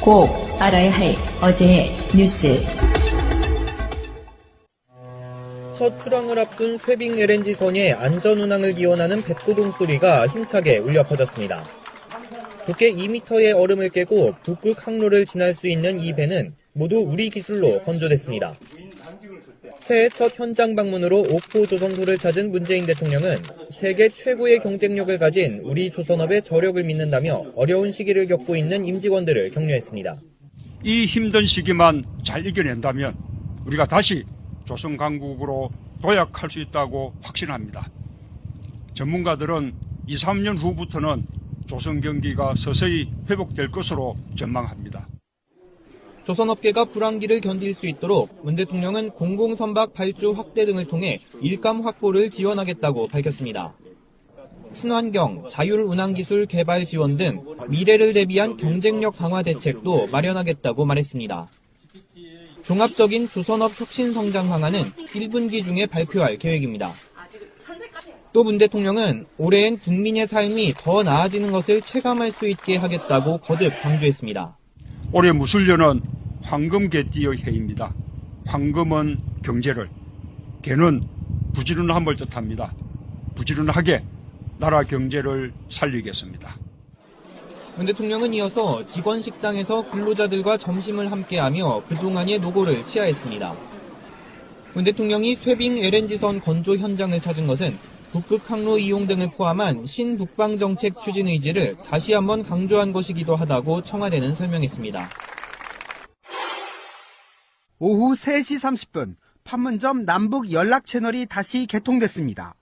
꼭 알아야 할 어제의 뉴스. 첫 출항을 앞둔 쇠빙 LNG선의 안전운항을 기원하는 뱃소동 소리가 힘차게 울려 퍼졌습니다. 두께 2m의 얼음을 깨고 북극 항로를 지날 수 있는 이 배는 모두 우리 기술로 건조됐습니다. 새해 첫 현장 방문으로 옥포 조선소를 찾은 문재인 대통령은 세계 최고의 경쟁력을 가진 우리 조선업의 저력을 믿는다며 어려운 시기를 겪고 있는 임직원들을 격려했습니다. 이 힘든 시기만 잘 이겨낸다면 우리가 다시 조선 강국으로 도약할 수 있다고 확신합니다. 전문가들은 2, 3년 후부터는 조선 경기가 서서히 회복될 것으로 전망합니다. 조선업계가 불황기를 견딜 수 있도록 문 대통령은 공공선박 발주 확대 등을 통해 일감 확보를 지원하겠다고 밝혔습니다. 친환경, 자율운항기술 개발 지원 등 미래를 대비한 경쟁력 강화 대책도 마련하겠다고 말했습니다. 종합적인 조선업 혁신 성장 방안은 1분기 중에 발표할 계획입니다. 또 문 대통령은 올해엔 국민의 삶이 더 나아지는 것을 체감할 수 있게 하겠다고 거듭 강조했습니다. 올해 무술년은 황금개띠의 해입니다. 황금은 경제를, 개는 부지런함을 뜻합니다. 부지런하게 나라 경제를 살리겠습니다. 문 대통령은 이어서 직원 식당에서 근로자들과 점심을 함께하며 그동안의 노고를 치하했습니다. 문 대통령이 쇠빙 LNG선 건조 현장을 찾은 것은 북극 항로 이용 등을 포함한 신북방 정책 추진 의지를 다시 한번 강조한 것이기도 하다고 청와대는 설명했습니다. 오후 3시 30분 판문점 남북 연락 채널이 다시 개통됐습니다.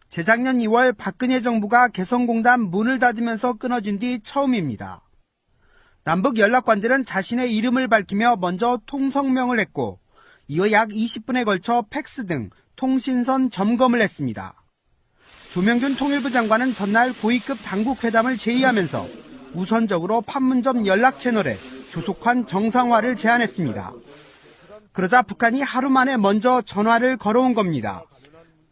재작년 2월 박근혜 정부가 개성공단 문을 닫으면서 끊어진 뒤 처음입니다. 남북 연락관들은 자신의 이름을 밝히며 먼저 통성명을 했고 이어 약 20분에 걸쳐 팩스 등 통신선 점검을 했습니다. 조명균 통일부 장관은 전날 고위급 당국 회담을 제의하면서 우선적으로 판문점 연락 채널의 조속한 정상화를 제안했습니다. 그러자 북한이 하루 만에 먼저 전화를 걸어온 겁니다.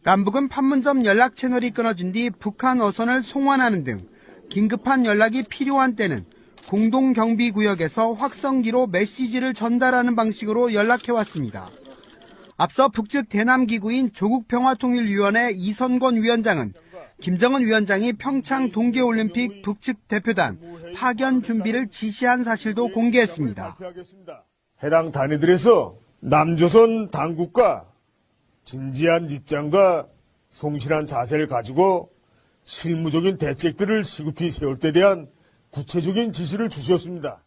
남북은 판문점 연락 채널이 끊어진 뒤 북한 어선을 송환하는 등 긴급한 연락이 필요한 때는 공동경비구역에서 확성기로 메시지를 전달하는 방식으로 연락해왔습니다. 앞서 북측 대남기구인 조국평화통일위원회 이선권 위원장은 김정은 위원장이 평창 동계올림픽 북측 대표단 파견 준비를 지시한 사실도 공개했습니다. 해당 단위들에서 남조선 당국과 진지한 입장과 성실한 자세를 가지고 실무적인 대책들을 시급히 세울 때 대한 구체적인 지시를 주셨습니다.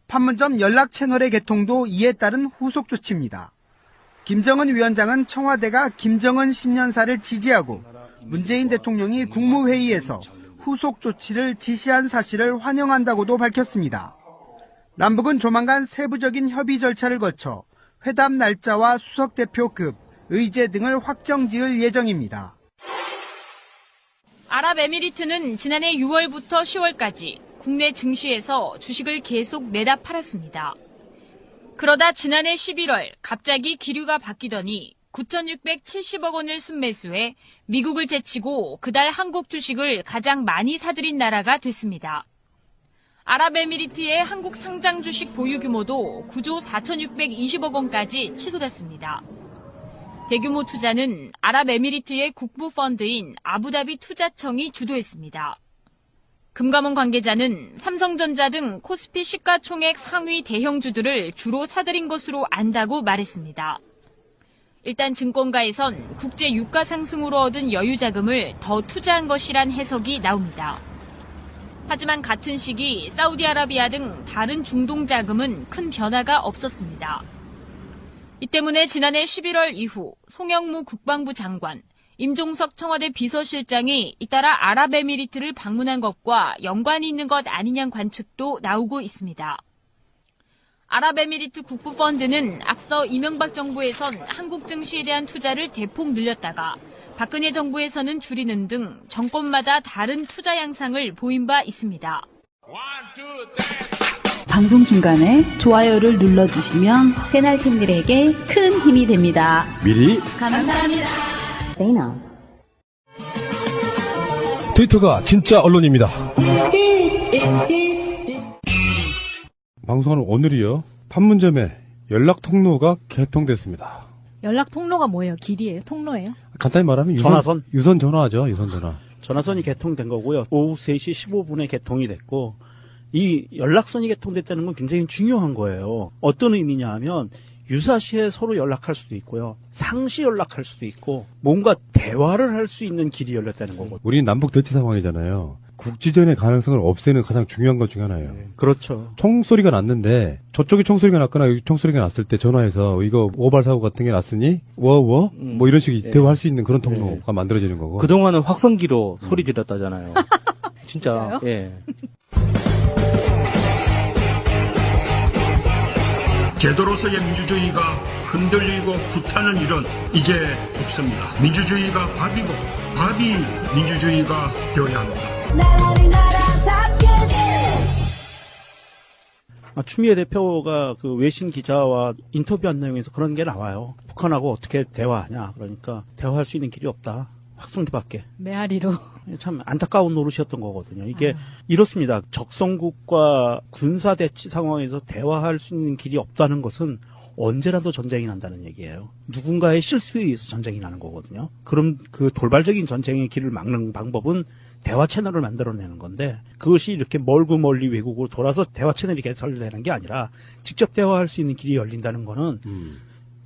판문점 연락 채널의 개통도 이에 따른 후속 조치입니다. 김정은 위원장은 청와대가 김정은 신년사를 지지하고 문재인 대통령이 국무회의에서 후속 조치를 지시한 사실을 환영한다고도 밝혔습니다. 남북은 조만간 세부적인 협의 절차를 거쳐 회담 날짜와 수석 대표급, 의제 등을 확정 지을 예정입니다. 아랍에미리트는 지난해 6월부터 10월까지 국내 증시에서 주식을 계속 내다 팔았습니다. 그러다 지난해 11월 갑자기 기류가 바뀌더니 9,670억 원을 순매수해 미국을 제치고 그달 한국 주식을 가장 많이 사들인 나라가 됐습니다. 아랍에미리트의 한국 상장 주식 보유 규모도 9조 4,620억 원까지 치솟았습니다. 대규모 투자는 아랍에미리트의 국부펀드인 아부다비 투자청이 주도했습니다. 금감원 관계자는 삼성전자 등 코스피 시가총액 상위 대형주들을 주로 사들인 것으로 안다고 말했습니다. 일단 증권가에선 국제 유가 상승으로 얻은 여유 자금을 더 투자한 것이란 해석이 나옵니다. 하지만 같은 시기 사우디아라비아 등 다른 중동 자금은 큰 변화가 없었습니다. 이 때문에 지난해 11월 이후 송영무 국방부 장관, 임종석 청와대 비서실장이 잇따라 아랍에미리트를 방문한 것과 연관이 있는 것 아니냐는 관측도 나오고 있습니다. 아랍에미리트 국부펀드는 앞서 이명박 정부에선 한국 증시에 대한 투자를 대폭 늘렸다가 박근혜 정부에서는 줄이는 등 정권마다 다른 투자 양상을 보인 바 있습니다. 방송 중간에 좋아요를 눌러주시면 새날팬들에게 큰 힘이 됩니다. 미리 감사합니다. 트위터가 진짜 언론입니다. 방송하는 오늘이요. 판문점에 연락 통로가 개통됐습니다. 연락 통로가 뭐예요? 길이에요? 통로예요? 간단히 말하면 유선 전화죠. 유선 전화. 전화선이 개통된 거고요. 오후 3시 15분에 개통이 됐고 이 연락선이 개통됐다는 건 굉장히 중요한 거예요. 어떤 의미냐 하면 유사시에 서로 연락할 수도 있고요. 상시 연락할 수도 있고 뭔가 대화를 할 수 있는 길이 열렸다는 거거든요. 우리는 남북 대치 상황이잖아요. 국지전의 가능성을 없애는 가장 중요한 것 중에 하나예요. 그렇죠. 총소리가 났는데 저쪽이 총소리가 났거나 여기 총소리가 났을 때 전화해서 이거 오발 사고 같은 게 났으니 뭐 이런 식의 대화할 수 있는 그런 통로가 만들어지는 거고. 그동안은 확성기로 소리 질렀다잖아요. 진짜. 예. 제도로서의 민주주의가 흔들리고 구타는 일은 이제 없습니다. 민주주의가 밥이고 밥이 민주주의가 되어야 합니다. 추미애 대표가 그 외신 기자와 인터뷰한 내용에서 그런 게 나와요. 북한하고 어떻게 대화하냐. 그러니까 대화할 수 있는 길이 없다. 확성기밖에. 메아리로. 참 안타까운 노릇이었던 거거든요. 이게 이렇습니다. 적성국과 군사대치 상황에서 대화할 수 있는 길이 없다는 것은 언제라도 전쟁이 난다는 얘기예요. 누군가의 실수에 의해서 전쟁이 나는 거거든요. 그럼 그 돌발적인 전쟁의 길을 막는 방법은 대화 채널을 만들어내는 건데 그것이 이렇게 멀고 멀리 외국으로 돌아서 대화 채널이 개설되는 게 아니라 직접 대화할 수 있는 길이 열린다는 거는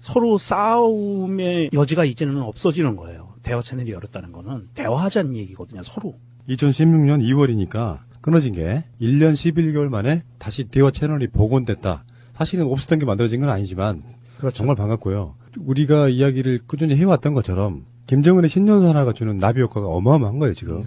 서로 싸움의 여지가 이제는 없어지는 거예요. 대화 채널이 열었다는 거는 대화하자는 얘기거든요. 서로. 2016년 2월이니까 끊어진 게 1년 11개월 만에 다시 대화 채널이 복원됐다. 사실은 없었던 게 만들어진 건 아니지만 그렇죠. 정말 반갑고요. 우리가 이야기를 꾸준히 해왔던 것처럼 김정은의 신년사나가 주는 나비 효과가 어마어마한 거예요 지금.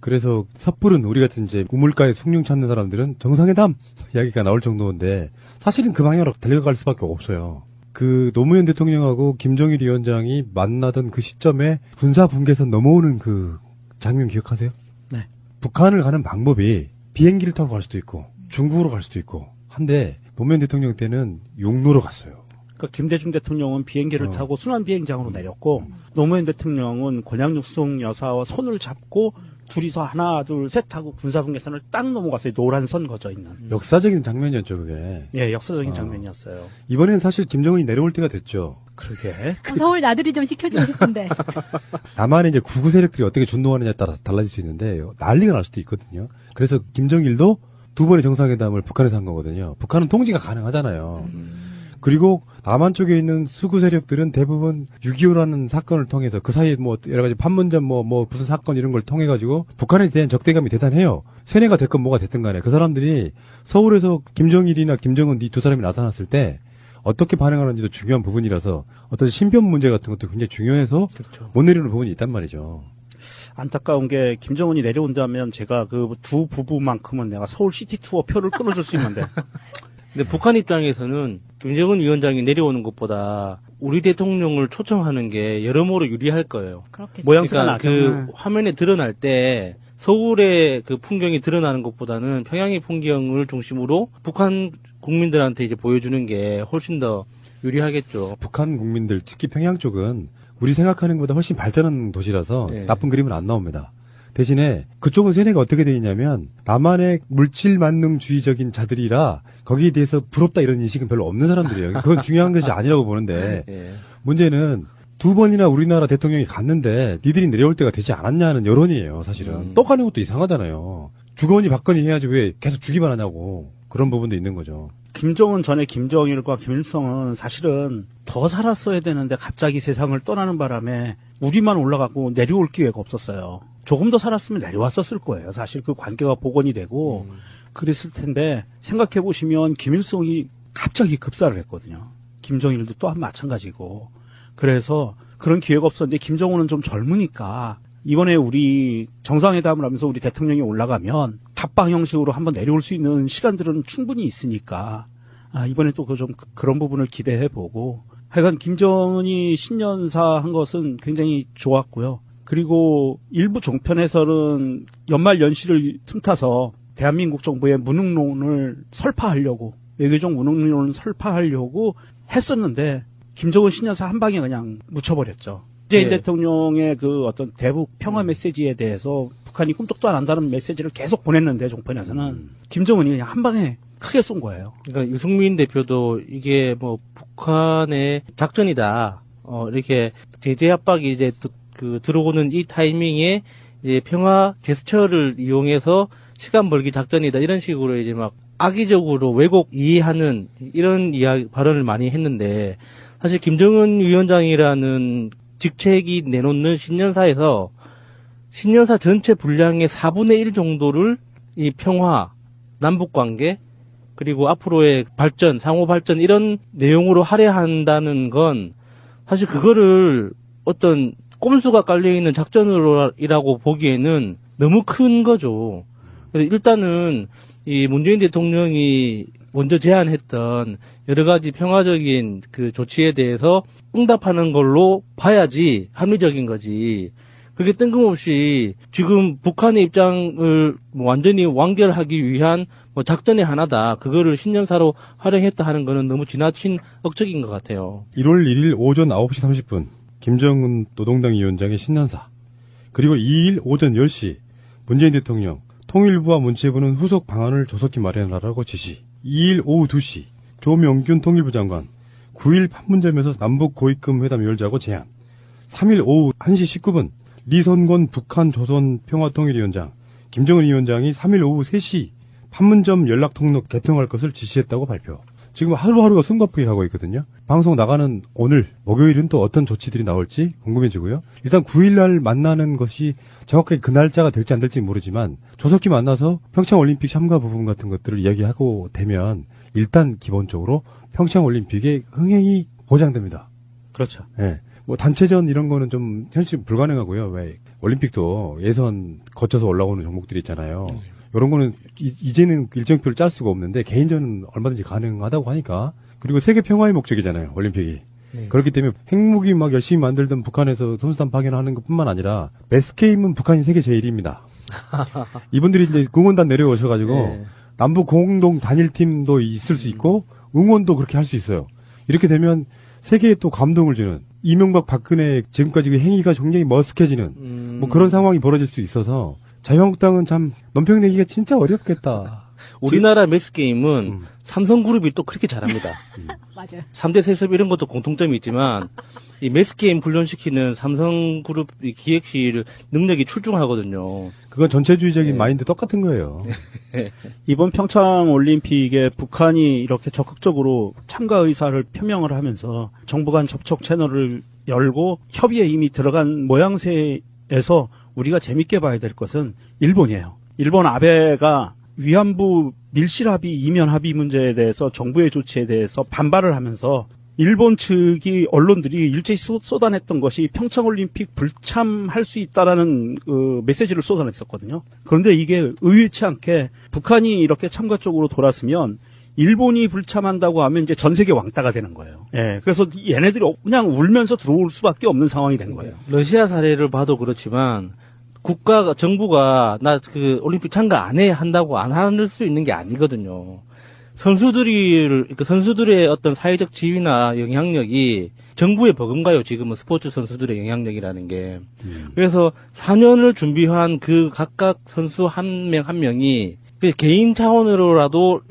그래서 섣부른 우리 같은 이제 우물가에 숭늉 찾는 사람들은 정상회담 이야기가 나올 정도인데 사실은 그 방향으로 달려갈 수밖에 없어요. 그 노무현 대통령하고 김정일 위원장이 만나던 그 시점에 군사 분계선 넘어오는 그 장면 기억하세요? 네. 북한을 가는 방법이 비행기를 타고 갈 수도 있고 중국으로 갈 수도 있고 한데 노무현 대통령 때는 용로로 갔어요. 그러니까 김대중 대통령은 비행기를 타고 순환비행장으로 내렸고 노무현 대통령은 권양육성 여사와 손을 잡고 둘이서 하나 둘 셋 하고 군사분계선을 딱 넘어갔어요. 노란 선 거져 있는. 역사적인 장면이었죠 그게. 예, 역사적인 장면이었어요. 이번에는 사실 김정은이 내려올 때가 됐죠. 그러게. 서울 나들이 좀 시켜주고 싶은데. 다만 이제 구구 세력들이 어떻게 준동하느냐에 따라 달라질 수 있는데 난리가 날 수도 있거든요. 그래서 김정일도 두 번의 정상회담을 북한에서 한 거거든요. 북한은 통지가 가능하잖아요. 그리고 남한 쪽에 있는 수구 세력들은 대부분 6.25라는 사건을 통해서 그 사이에 뭐 여러 가지 판문점 뭐 무슨 사건 이런 걸 통해 가지고 북한에 대한 적대감이 대단해요. 세뇌가 됐건 뭐가 됐든 간에 그 사람들이 서울에서 김정일이나 김정은 이 두 사람이 나타났을 때 어떻게 반응하는지도 중요한 부분이라서 어떤 신변 문제 같은 것도 굉장히 중요해서 그렇죠. 못 내리는 부분이 있단 말이죠. 안타까운 게 김정은이 내려온다면 제가 그 두 부부만큼은 내가 서울 시티 투어 표를 끊어줄 수 있는데. 근데 북한 입장에서는 김정은 위원장이 내려오는 것보다 우리 대통령을 초청하는 게 여러모로 유리할 거예요. 그렇겠죠. 모양새가 그러니까 그 화면에 드러날 때 서울의 그 풍경이 드러나는 것보다는 평양의 풍경을 중심으로 북한 국민들한테 이제 보여주는 게 훨씬 더 유리하겠죠. 북한 국민들 특히 평양 쪽은 우리 생각하는 것보다 훨씬 발전한 도시라서 나쁜 그림은 안 나옵니다. 대신에 그쪽은 세뇌가 어떻게 되어 있냐면 남한의 물질 만능주의적인 자들이라 거기에 대해서 부럽다 이런 인식은 별로 없는 사람들이에요. 그건 중요한 것이 아니라고 보는데 문제는 두 번이나 우리나라 대통령이 갔는데 니들이 내려올 때가 되지 않았냐는 여론이에요. 사실은 또 가는 것도 이상하잖아요. 주거니 받거니 해야지 왜 계속 주기만 하냐고. 그런 부분도 있는 거죠. 김정은 전에 김정일과 김일성은 사실은 더 살았어야 되는데 갑자기 세상을 떠나는 바람에 우리만 올라가고 내려올 기회가 없었어요. 조금 더 살았으면 내려왔었을 거예요. 사실 그 관계가 복원이 되고 그랬을 텐데 생각해 보시면 김일성이 갑자기 급사를 했거든요. 김정일도 또한 마찬가지고. 그래서 그런 기회가 없었는데 김정은은 좀 젊으니까 이번에 우리 정상회담을 하면서 우리 대통령이 올라가면 답방 형식으로 한번 내려올 수 있는 시간들은 충분히 있으니까 이번에 또 그런 부분을 기대해보고 하여간 김정은이 신년사 한 것은 굉장히 좋았고요. 그리고 일부 종편에서는 연말 연시를 틈타서 대한민국 정부의 무능론을 설파하려고 외교적 무능론을 설파하려고 했었는데 김정은 신년사 한 방에 그냥 묻혀버렸죠. 문재인 대통령의 그 어떤 대북 평화 메시지에 대해서 북한이 꿈쩍도 안 한다는 메시지를 계속 보냈는데 종편에서는 김정은이 그냥 한 방에 크게 쏜 거예요. 그러니까 유승민 대표도 이게 뭐 북한의 작전이다. 이렇게 제재 압박이 이제 들어오는 이 타이밍에 이제 평화 제스처를 이용해서 시간 벌기 작전이다. 이런 식으로 이제 막 악의적으로 왜곡 이해하는 이런 발언을 많이 했는데, 사실 김정은 위원장이라는 직책이 내놓는 신년사에서 신년사 전체 분량의 4분의 1 정도를 이 평화, 남북관계, 그리고 앞으로의 발전, 상호 발전 이런 내용으로 할애한다는 건 사실 그거를 어떤 꼼수가 깔려있는 작전이라고 보기에는 너무 큰 거죠. 그래서 일단은 이 문재인 대통령이 먼저 제안했던 여러 가지 평화적인 그 조치에 대해서 응답하는 걸로 봐야지 합리적인 거지. 그게 뜬금없이 지금 북한의 입장을 완전히 완결하기 위한 뭐 작전의 하나다. 그거를 신년사로 활용했다 하는 거는 너무 지나친 억측인 것 같아요. 1월 1일 오전 9시 30분 김정은 노동당 위원장의 신년사, 그리고 2일 오전 10시 문재인 대통령 통일부와 문체부는 후속 방안을 조속히 마련하라고 지시. 2일 오후 2시 조명균 통일부 장관 9일 판문점에서 남북 고위급 회담 열자고 제안. 3일 오후 1시 19분 리선권 북한 조선 평화통일위원장 김정은 위원장이 3일 오후 3시 판문점 연락통로 개통할 것을 지시했다고 발표. 지금 하루하루가 숨가쁘게 가고 있거든요. 방송 나가는 오늘 목요일은 또 어떤 조치들이 나올지 궁금해지고요. 일단 9일날 만나는 것이 정확하게 그 날짜가 될지 안 될지 모르지만 조속히 만나서 평창올림픽 참가 부분 같은 것들을 이야기하고 되면 일단 기본적으로 평창올림픽의 흥행이 보장됩니다. 그렇죠. 예. 뭐 단체전 이런 거는 좀 현실 불가능하고요. 왜 올림픽도 예선 거쳐서 올라오는 종목들이 있잖아요. 이런 거는 이제는 일정표를 짤 수가 없는데 개인전은 얼마든지 가능하다고 하니까. 그리고 세계 평화의 목적이잖아요, 올림픽이. 그렇기 때문에 핵무기 막 열심히 만들던 북한에서 선수단 파견하는 것뿐만 아니라 매스게임은 북한이 세계 제일입니다. 이분들이 이제 응원단 내려오셔가지고 남북 공동 단일팀도 있을 수 있고 응원도 그렇게 할 수 있어요. 이렇게 되면 세계에 또 감동을 주는, 이명박 박근혜 지금까지 그 행위가 굉장히 머쓱해지는 뭐 그런 상황이 벌어질 수 있어서 자유한국당은 참 넘평내기가 진짜 어렵겠다. 우리나라 매스게임은 삼성그룹이 또 그렇게 잘합니다. 맞아요. 3대 세습 이런 것도 공통점이 있지만 이 매스게임 훈련시키는 삼성그룹 기획실 능력이 출중하거든요. 그건 전체주의적인 마인드 똑같은 거예요. 이번 평창올림픽에 북한이 이렇게 적극적으로 참가 의사를 표명을 하면서 정부 간 접촉 채널을 열고 협의에 이미 들어간 모양새에서 우리가 재밌게 봐야 될 것은 일본이에요. 일본 아베가 위안부 밀실 합의, 이면 합의 문제에 대해서 정부의 조치에 대해서 반발을 하면서 일본 측이 언론들이 일제히 쏟아냈던 것이 평창올림픽 불참할 수 있다라는 메시지를 쏟아냈었거든요. 그런데 이게 의외치 않게 북한이 이렇게 참가 쪽으로 돌았으면 일본이 불참한다고 하면 이제 전 세계 왕따가 되는 거예요. 예, 그래서 얘네들이 그냥 울면서 들어올 수밖에 없는 상황이 된 거예요. 러시아 사례를 봐도 그렇지만 정부가 나 그 올림픽 참가 안 해 한다고 안 할 수 있는 게 아니거든요. 선수들의 어떤 사회적 지위나 영향력이 정부에 버금가요. 지금은 스포츠 선수들의 영향력이라는 게. 그래서 4년을 준비한 그 각각 선수 한 명 한 명이 개인 차원으로라도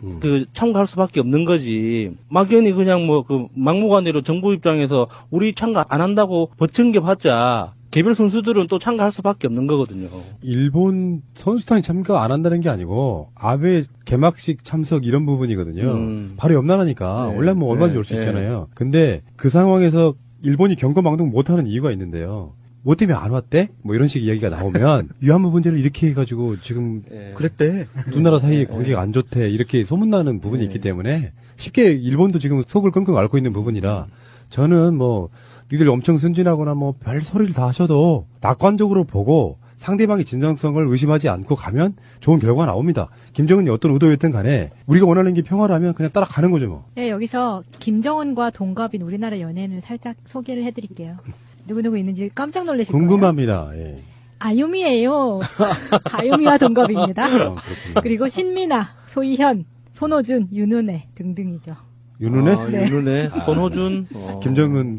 참가할 수밖에 없는 거지. 막연히 그냥 막무가내로 정부 입장에서 우리 참가 안 한다고 버틴겨봤자 개별 선수들은 또 참가할 수밖에 없는 거거든요. 일본 선수단이 참가 안 한다는 게 아니고 아베 개막식 참석 이런 부분이거든요. 바로 옆 나라니까 원래 얼마든지 올 수 있잖아요. 근데 그 상황에서 일본이 경거망동 못하는 이유가 있는데요. 뭐 때문에 안 왔대? 뭐 이런 식 이야기가 나오면 위안부 문제를 이렇게 해가지고 지금 그랬대. 두 나라 사이에 관계가 안 좋대 이렇게 소문나는 부분이 있기 때문에 쉽게 일본도 지금 속을 끙끙 앓고 있는 부분이라 저는 니들 엄청 순진하거나 별 소리를 다 하셔도 낙관적으로 보고 상대방의 진정성을 의심하지 않고 가면 좋은 결과가 나옵니다. 김정은이 어떤 의도였든 간에 우리가 원하는 게 평화라면 그냥 따라가는 거죠 뭐. 네, 여기서 김정은과 동갑인 우리나라 연예인을 살짝 소개를 해드릴게요. 누구누구 있는지 깜짝 놀라실 거예요. 궁금합니다. 예. 아유미예요. 아유미와 동갑입니다. 그리고 신민아, 소희현, 손호준, 윤은혜 등등이죠. 윤은혜? 윤은혜, 손호준, 김정은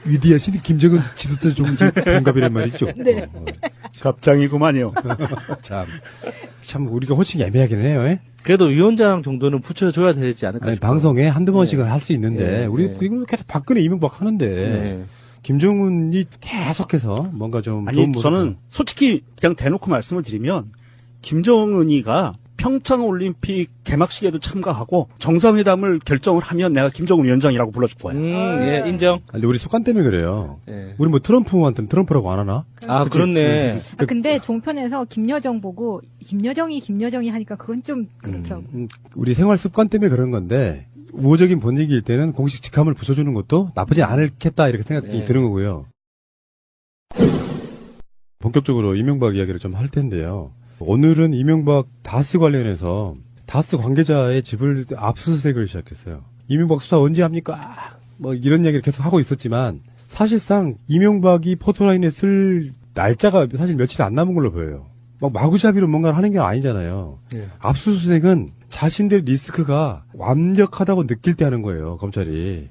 위대하신 김정은 지도자 좀 동갑이란 말이죠. 네. 갑장이구만요. 참 우리가 호칭이 애매하긴 해요. 예? 그래도 위원장 정도는 붙여줘야 되지 않을까 아니, 싶어요. 방송에 한두 번씩은 할 수 있는데 네, 우리 네. 이걸 계속 박근혜 이명박 하는데 네. 김정은이 계속해서 뭔가 좀 아니, 좋은 모습. 저는 솔직히 그냥 대놓고 말씀을 드리면 김정은이가 평창 올림픽 개막식에도 참가하고 정상회담을 결정을 하면 내가 김정은 위원장이라고 불러줄 거예요. 예, 인정. 근데 우리 습관 때문에 그래요. 예. 우리 뭐 트럼프한테는 트럼프라고 안 하나? 아, 그치? 그렇네. 근데 종편에서 김여정 보고 김여정이 하니까 그건 좀 그렇더라고. 우리 생활 습관 때문에 그런 건데 우호적인 분위기일 때는 공식 직함을 붙여주는 것도 나쁘지 않겠다 이렇게 생각이 네. 드는 거고요. 본격적으로 이명박 이야기를 좀 할 텐데요. 오늘은 이명박 다스 관련해서 다스 관계자의 집을 압수수색을 시작했어요. 이명박 수사 언제 합니까? 뭐 이런 얘기를 계속 하고 있었지만 사실상 이명박이 포토라인에 쓸 날짜가 사실 며칠 안 남은 걸로 보여요. 막 마구잡이로 뭔가를 하는 게 아니잖아요. 예. 압수수색은 자신들 리스크가 완벽하다고 느낄 때 하는 거예요, 검찰이.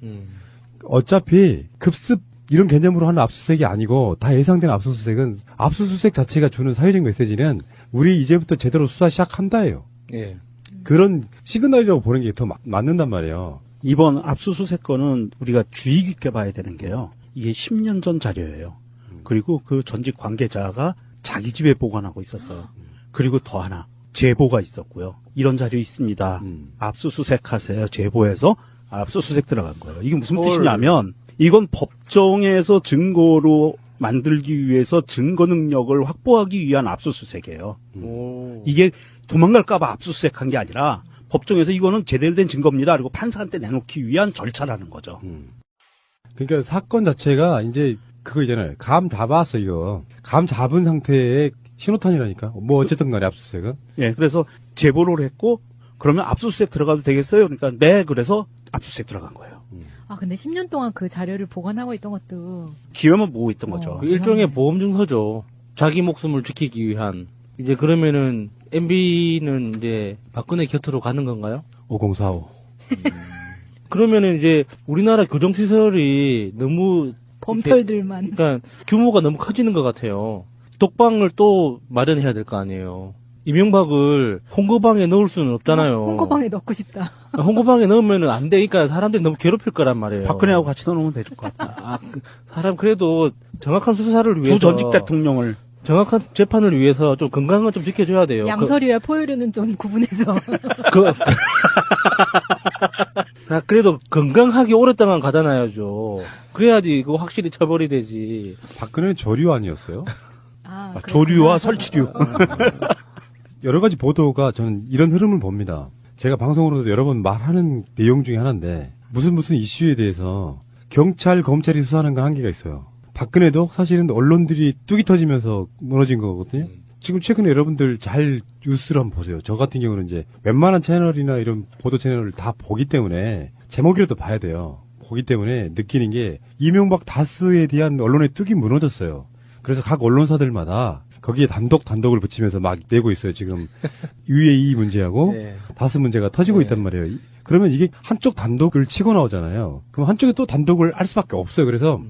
어차피 급습 이런 개념으로 하는 압수수색이 아니고 다 예상된 압수수색은 압수수색 자체가 주는 사회적 메시지는 우리 이제부터 제대로 수사 시작한다예요. 예. 그런 시그널이라고 보는 게 더 맞는단 말이에요. 이번 압수수색 건은 우리가 주의 깊게 봐야 되는 게요. 이게 10년 전 자료예요. 그리고 그 전직 관계자가 자기 집에 보관하고 있었어요. 그리고 더 하나 제보가 있었고요. 이런 자료 있습니다. 압수수색 하세요. 제보해서 압수수색 들어간 거예요. 이게 무슨 뜻이냐면 이건 법정에서 증거로 만들기 위해서 증거 능력을 확보하기 위한 압수수색이에요. 이게 도망갈까봐 압수수색한 게 아니라 법정에서 이거는 제대로 된 증거입니다. 그리고 판사한테 내놓기 위한 절차라는 거죠. 그러니까 사건 자체가 이제 그거 있잖아요. 감 잡았어 이거. 감 잡은 상태의 신호탄이라니까. 뭐 어쨌든 간에 압수수색은. 예, 그래서 제보를 했고 그러면 압수수색 들어가도 되겠어요? 그러니까 네, 그래서 압수수색 들어간 거예요. 아, 근데 10년 동안 그 자료를 보관하고 있던 것도. 기회만 보고 있던 거죠. 일종의 보험 증서죠. 자기 목숨을 지키기 위한. 이제 그러면은 MB는 이제 박근혜 곁으로 가는 건가요? 5045. 그러면은 이제 우리나라 교정시설이 너무 범털들만. 그러니까 규모가 너무 커지는 것 같아요. 독방을 또 마련해야 될 거 아니에요. 이명박을 홍거방에 넣을 수는 없잖아요. 홍거방에 넣고 싶다. 홍거방에 넣으면은 안 되니까 사람들이 너무 괴롭힐 거란 말이에요. 박근혜하고 같이 넣어놓으면 될 것 같아. 사람 그래도 정확한 수사를 위해서 두 전직 대통령을 정확한 재판을 위해서 좀 건강은 좀 지켜줘야 돼요. 양서류와 포유류는 좀 구분해서. 그래도 건강하게 오랫동안 가잖아요. 그래야지 그거 확실히 처벌이 되지. 박근혜는 조류 아니었어요? 조류와 설치류. 여러 가지 보도가 저는 이런 흐름을 봅니다. 제가 방송으로도 여러 번 말하는 내용 중에 하나인데 무슨 이슈에 대해서 경찰, 검찰이 수사하는 건 한계가 있어요. 박근혜도 사실은 언론들이 뚝이 터지면서 무너진 거거든요. 지금 최근에 여러분들 잘 뉴스를 한번 보세요. 저 같은 경우는 이제 웬만한 채널이나 이런 보도 채널을 다 보기 때문에 제목이라도 봐야 돼요. 보기 때문에 느끼는 게 이명박 다스에 대한 언론의 뚝이 무너졌어요. 그래서 각 언론사들마다 거기에 단독을 붙이면서 막 내고 있어요. 지금 UAE 문제하고 네. 다스 문제가 터지고 있단 말이에요. 그러면 이게 한쪽 단독을 치고 나오잖아요. 그럼 한쪽에 또 단독을 할 수밖에 없어요. 그래서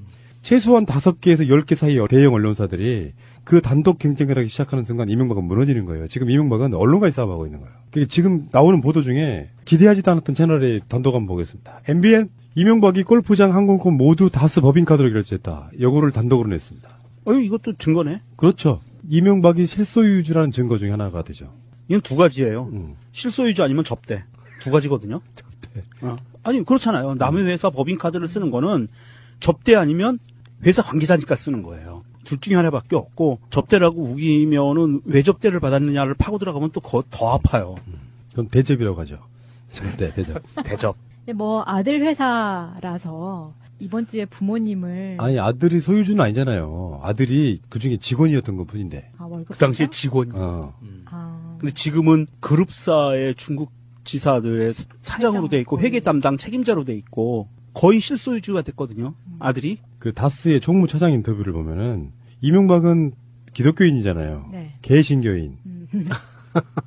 최소한 5개에서 10개 사이의 대형 언론사들이 그 단독 경쟁을 하기 시작하는 순간 이명박은 무너지는 거예요. 지금 이명박은 언론과의 싸움하고 있는 거예요. 그러니까 지금 나오는 보도 중에 기대하지도 않았던 채널의 단독 한번 보겠습니다. MBN 이명박이 골프장, 항공권 모두 다스 법인카드로 결제했다. 요거를 단독으로 냈습니다. 이것도 증거네. 그렇죠. 이명박이 실소유주라는 증거 중에 하나가 되죠. 이건 두 가지예요. 실소유주 아니면 접대. 두 가지거든요. 접대. 아니 그렇잖아요. 남의 회사 법인카드를 쓰는 거는 접대 아니면 회사 관계자니까 쓰는 거예요. 둘 중에 하나밖에 없고 접대라고 우기면은 왜 접대를 받았느냐를 파고 들어가면 또 더 아파요. 그건 대접이라고 하죠. 절대 대접. 대접. 근데 뭐 아들 회사라서 이번 주에 부모님을 아니 아들이 소유주는 아니잖아요. 아들이 그중에 직원이었던 것 뿐인데. 월급 그 당시에 직원. 근데 지금은 그룹사의 중국 지사들의 사장으로 돼 있고 회계 담당 책임자로 돼 있고 거의 실소유주가 됐거든요. 아들이. 그 다스의 총무차장 인터뷰를 보면은 이명박은 기독교인이잖아요. 네. 개신교인.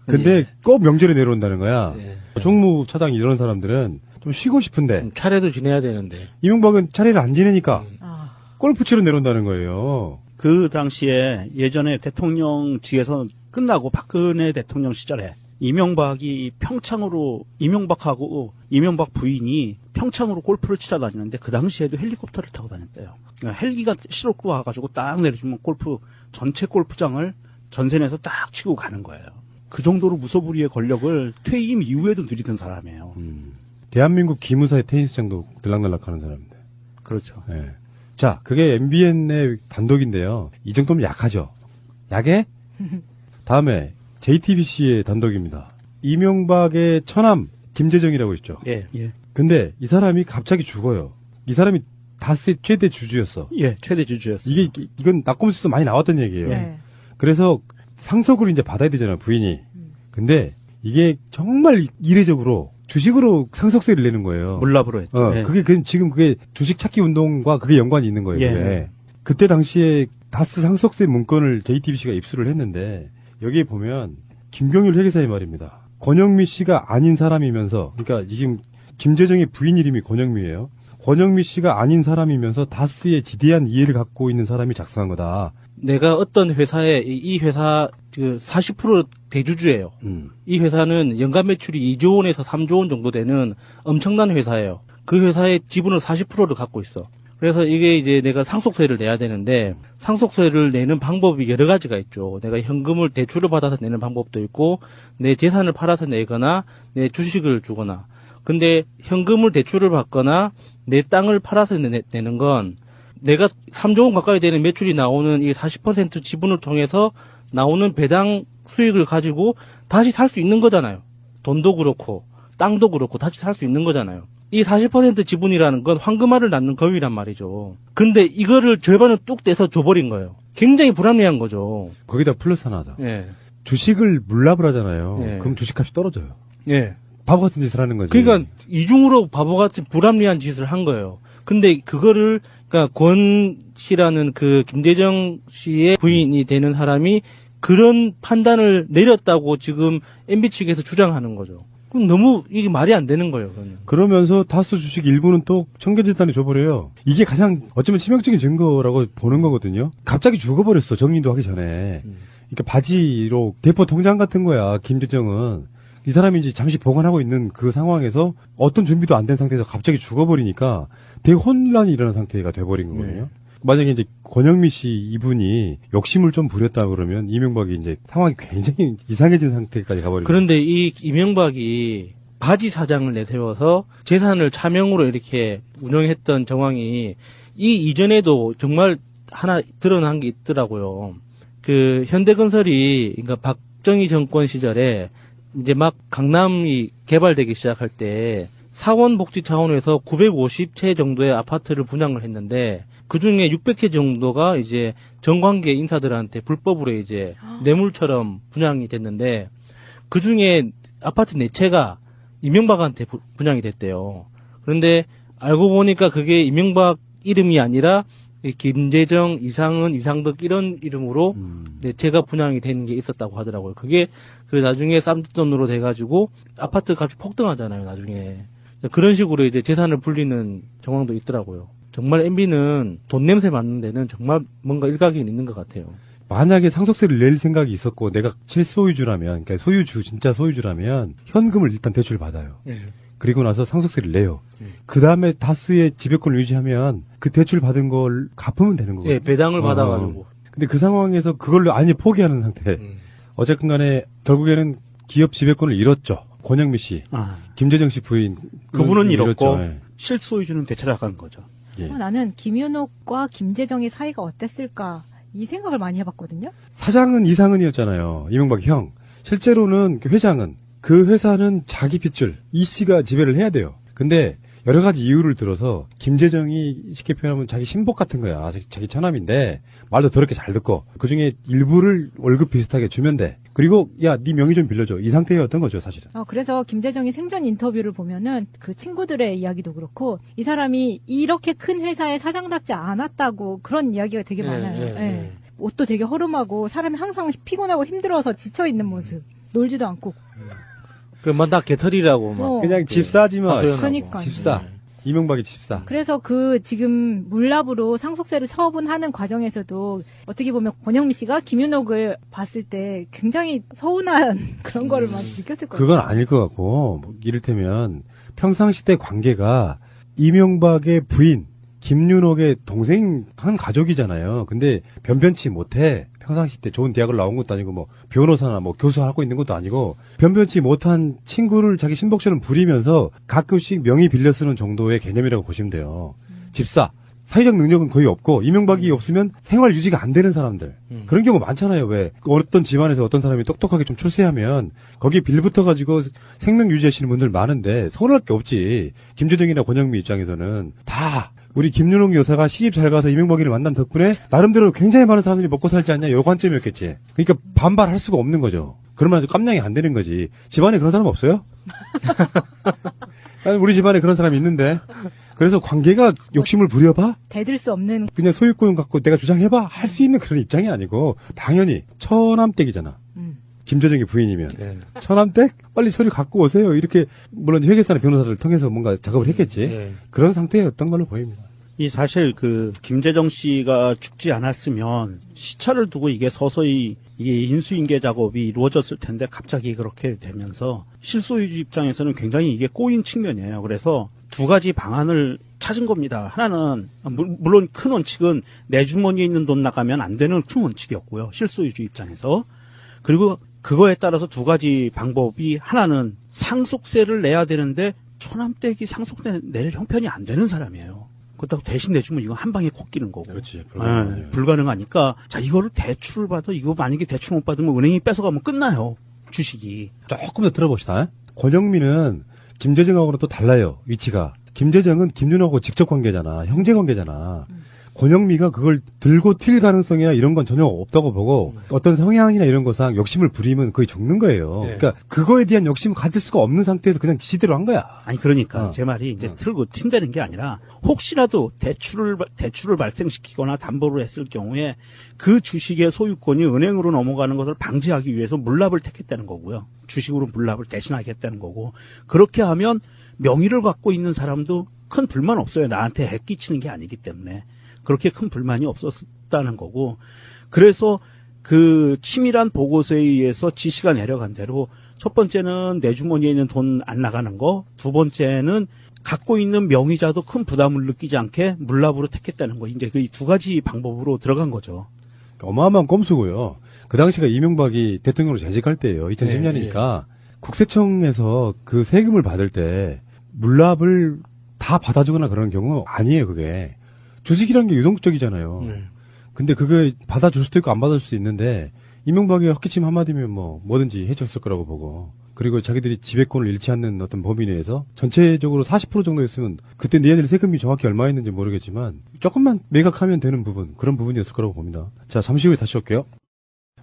근데 꼭 명절에 내려온다는 거야. 총무차장 이런 사람들은 좀 쉬고 싶은데 차례도 지내야 되는데 이명박은 차례를 안 지내니까 골프 치러 내려온다는 거예요. 그 당시에 예전에 대통령직에서 끝나고 박근혜 대통령 시절에 이명박이 평창으로 이명박하고 이명박 부인이 평창으로 골프를 치러 다니는데 그 당시에도 헬리콥터를 타고 다녔대요. 그러니까 헬기가 실어고 와가지고 딱 내려주면 전체 골프장을 전선에서 딱 치고 가는 거예요. 그 정도로 무소불위의 권력을 퇴임 이후에도 누리던 사람이에요. 대한민국 기무사의 테니스장도 들락날락하는 사람인데. 그렇죠. 네. 자, 그게 MBN의 단독인데요. 이 정도면 약하죠. 약해? 다음에 JTBC의 단독입니다. 이명박의 처남 김재정이라고 있죠. 예. 예. 근데 이 사람이 갑자기 죽어요. 이 사람이 다스의 최대 주주였어. 예, 최대 주주였어요. 이건 낙검수에서 많이 나왔던 얘기예요. 네. 그래서 상속을 이제 받아야 되잖아요, 부인이. 근데 이게 정말 이례적으로 주식으로 상속세를 내는 거예요. 몰랍으로 했죠. 예. 지금 그게 주식 찾기 운동과 그게 연관이 있는 거예요. 예. 그게. 그때 당시에 다스 상속세 문건을 JTBC가 입수를 했는데 여기에 보면 김경률 회계사의 말입니다. 권영미 씨가 아닌 사람이면서, 그러니까 지금 김재정의 부인 이름이 권영미예요. 권영미 씨가 아닌 사람이면서 다스에 지대한 이해를 갖고 있는 사람이 작성한 거다. 내가 어떤 회사에 이 회사 40% 대주주예요. 이 회사는 연간 매출이 2조 원에서 3조 원 정도 되는 엄청난 회사예요. 그 회사의 지분을 40%를 갖고 있어. 그래서 이게 이제 내가 상속세를 내야 되는데 상속세를 내는 방법이 여러 가지가 있죠. 내가 현금을 대출을 받아서 내는 방법도 있고 내 재산을 팔아서 내거나 내 주식을 주거나. 근데 현금을 대출을 받거나 내 땅을 팔아서 내는 건 내가 3조 원 가까이 되는 매출이 나오는 이 40% 지분을 통해서 나오는 배당 수익을 가지고 다시 살 수 있는 거잖아요. 돈도 그렇고 땅도 그렇고 다시 살 수 있는 거잖아요. 이 40% 지분이라는 건 황금알을 낳는 거위란 말이죠. 근데 이거를 절반을 뚝 떼서 줘버린 거예요. 굉장히 불합리한 거죠. 거기다 플러스 하나다. 예. 주식을 물납을 하잖아요. 예. 그럼 주식값이 떨어져요. 예. 바보 같은 짓을 하는 거지. 그러니까 이중으로 바보같이 불합리한 짓을 한 거예요. 근데 그거를 그러니까 권 씨라는 그 김대정 씨의 부인이 되는 사람이 그런 판단을 내렸다고 지금 MB 측에서 주장하는 거죠. 그럼 너무 이게 말이 안 되는 거예요. 그러면서 다스 주식 일부는 또 청계재단에 줘버려요. 이게 가장 어쩌면 치명적인 증거라고 보는 거거든요. 갑자기 죽어버렸어. 정리도 하기 전에. 그러니까 바지로 대포 통장 같은 거야. 김대정은. 이 사람이 이제 잠시 보관하고 있는 그 상황에서 어떤 준비도 안 된 상태에서 갑자기 죽어버리니까 되게 혼란이 일어난 상태가 돼버린 거거든요. 만약에 이제 권영미 씨 이분이 욕심을 좀 부렸다 그러면 이명박이 이제 상황이 굉장히 이상해진 상태까지 가버리죠. 그런데 이 이명박이 바지 사장을 내세워서 재산을 차명으로 이렇게 운영했던 정황이 이 이전에도 정말 하나 드러난 게 있더라고요. 그 현대건설이 그러니까 박정희 정권 시절에 이제 막 강남이 개발되기 시작할 때 사원복지 차원에서 950채 정도의 아파트를 분양을 했는데 그 중에 600채 정도가 이제 정관계 인사들한테 불법으로 이제 뇌물처럼 분양이 됐는데 그 중에 아파트 4채가 이명박한테 분양이 됐대요. 그런데 알고 보니까 그게 이명박 이름이 아니라 김재정, 이상은, 이상덕 이런 이름으로 4채가 분양이 되는 게 있었다고 하더라고요. 그게 그 나중에 쌈돈으로 돼가지고 아파트 값이 폭등하잖아요. 나중에 그런 식으로 이제 재산을 불리는 정황도 있더라고요. 정말 MB는 돈 냄새 맡는 데는 정말 뭔가 일각이 있는 것 같아요. 만약에 상속세를 낼 생각이 있었고 내가 실소유주라면, 그러니까 소유주, 진짜 소유주라면 현금을 일단 대출 받아요. 그리고 나서 상속세를 내요. 그 다음에 다스의 지배권을 유지하면 그 대출 받은 걸 갚으면 되는 거거든요. 예, 배당을 받아가지고. 근데 그 상황에서 그걸로 아예 포기하는 상태. 어쨌든 간에 결국에는 기업 지배권을 잃었죠. 권영미 씨. 김재정 씨 부인. 그분은 잃었고 예. 실소유주는 되찾아간 거죠. 예. 나는 김윤옥과 김재정의 사이가 어땠을까 이 생각을 많이 해봤거든요. 사장은 이상은이었잖아요. 이명박 형. 실제로는 그 회장은 그 회사는 자기 핏줄 이 씨가 지배를 해야 돼요. 근데 여러 가지 이유를 들어서 김재정이 쉽게 표현하면 자기 신복 같은 거야. 자기 처남인데 말도 더럽게 잘 듣고 그중에 일부를 월급 비슷하게 주면 돼. 그리고 야, 네 명의 좀 빌려줘. 이 상태였던 거죠, 사실은. 그래서 김재정이 생전 인터뷰를 보면은 그 친구들의 이야기도 그렇고 이 사람이 이렇게 큰 회사의 사장답지 않았다고 그런 이야기가 되게 많아요. 예. 옷도 되게 허름하고 사람이 항상 피곤하고 힘들어서 지쳐 있는 모습. 놀지도 않고. 그만 다 개털이라고 막. 그냥 집사지만. 그러니까. 집사. 이명박이 집사. 그래서 그 지금 물납으로 상속세를 처분하는 과정에서도 어떻게 보면 권영미 씨가 김윤옥을 봤을 때 굉장히 서운한 그런 거를 막 느꼈을 거예요. 그건 아닐 것 같고, 뭐 이를테면 평상시 때 관계가 이명박의 부인, 김윤옥의 동생 한 가족이잖아요. 근데 변변치 못해. 평상시 때 좋은 대학을 나온 것도 아니고 뭐 변호사나 뭐 교수하고 있는 것도 아니고 변변치 못한 친구를 자기 신복처럼 부리면서 가끔씩 명의 빌려 쓰는 정도의 개념이라고 보시면 돼요. 집사. 사회적 능력은 거의 없고 이명박이 없으면 생활 유지가 안 되는 사람들. 그런 경우 많잖아요. 왜 어떤 집안에서 어떤 사람이 똑똑하게 좀 출세하면 거기에 빌붙어 가지고 생명 유지하시는 분들 많은데 서운할 게 없지. 김재정이나 권영미 입장에서는 다 우리 김윤옥 여사가 시집 잘 가서 이명박이를 만난 덕분에 나름대로 굉장히 많은 사람들이 먹고 살지 않냐 요 관점이었겠지. 그러니까 반발할 수가 없는 거죠. 그러면 아주 깜냥이 안 되는 거지. 집안에 그런 사람 없어요? 우리 집안에 그런 사람이 있는데. 그래서 관계가 욕심을 부려봐? 대들 수 없는. 그냥 소유권 갖고 내가 주장해봐? 할 수 있는 그런 입장이 아니고 당연히 처남댁이잖아. 김재정이 부인이면. 네. 처남댁? 빨리 서류 갖고 오세요. 이렇게 물론 회계사나 변호사를 통해서 뭔가 작업을 했겠지. 네. 그런 상태였던 걸로 보입니다. 이 사실 그 김재정 씨가 죽지 않았으면 시차를 두고 이게 서서히 이게 인수인계 작업이 이루어졌을 텐데 갑자기 그렇게 되면서 실소유주 입장에서는 굉장히 이게 꼬인 측면이에요. 그래서 두 가지 방안을 찾은 겁니다. 하나는 물론 큰 원칙은 내 주머니에 있는 돈 나가면 안 되는 큰 원칙이었고요. 실소유주 입장에서. 그리고 그거에 따라서 두 가지 방법이 하나는 상속세를 내야 되는데 처남댁이 상속세 낼 형편이 안 되는 사람이에요. 그렇다고 대신 내주면 이거 한 방에 콕 끼는 거고. 그렇지. 불가능하니까 자 이거를 대출을 받아 이거 만약에 대출 못 받으면 은행이 뺏어가면 끝나요. 주식이. 조금 더 들어봅시다. 권영미는 김재정하고는 또 달라요. 위치가. 김재정은 김윤옥하고 직접 관계잖아. 형제 관계잖아. 권영미가 그걸 들고 튈 가능성이나 이런 건 전혀 없다고 보고 어떤 성향이나 이런 거상 욕심을 부리면 거의 죽는 거예요. 네. 그러니까 그거에 대한 욕심을 가질 수가 없는 상태에서 그냥 지시대로 한 거야. 아니 그러니까 제 말이 이제 틀고 튄다는 게 아니라 혹시라도 대출을 발생시키거나 담보를 했을 경우에 그 주식의 소유권이 은행으로 넘어가는 것을 방지하기 위해서 물납을 택했다는 거고요. 주식으로 물납을 대신하겠다는 거고 그렇게 하면 명의를 갖고 있는 사람도 큰 불만 없어요. 나한테 해 끼치는 게 아니기 때문에. 그렇게 큰 불만이 없었다는 거고 그래서 그 치밀한 보고서에 의해서 지시가 내려간 대로 첫 번째는 내 주머니에 있는 돈 안 나가는 거, 두 번째는 갖고 있는 명의자도 큰 부담을 느끼지 않게 물납으로 택했다는 거. 이제 그 두 가지 방법으로 들어간 거죠. 어마어마한 꼼수고요. 그 당시가 이명박이 대통령으로 재직할 때예요. 2010년이니까 국세청에서 그 세금을 받을 때 물납을 다 받아주거나 그런 경우 아니에요. 그게. 주식이라는 게 유동적이잖아요. 근데 그게 받아줄 수도 있고 안 받아줄 수도 있는데 이명박이 헛기침 한마디면 뭐든지 해줬을 거라고 보고 그리고 자기들이 지배권을 잃지 않는 어떤 범위 내에서 전체적으로 40% 정도였으면 그때 얘네들 세금이 정확히 얼마였는지 모르겠지만 조금만 매각하면 되는 부분 그런 부분이었을 거라고 봅니다. 자 잠시 후에 다시 올게요.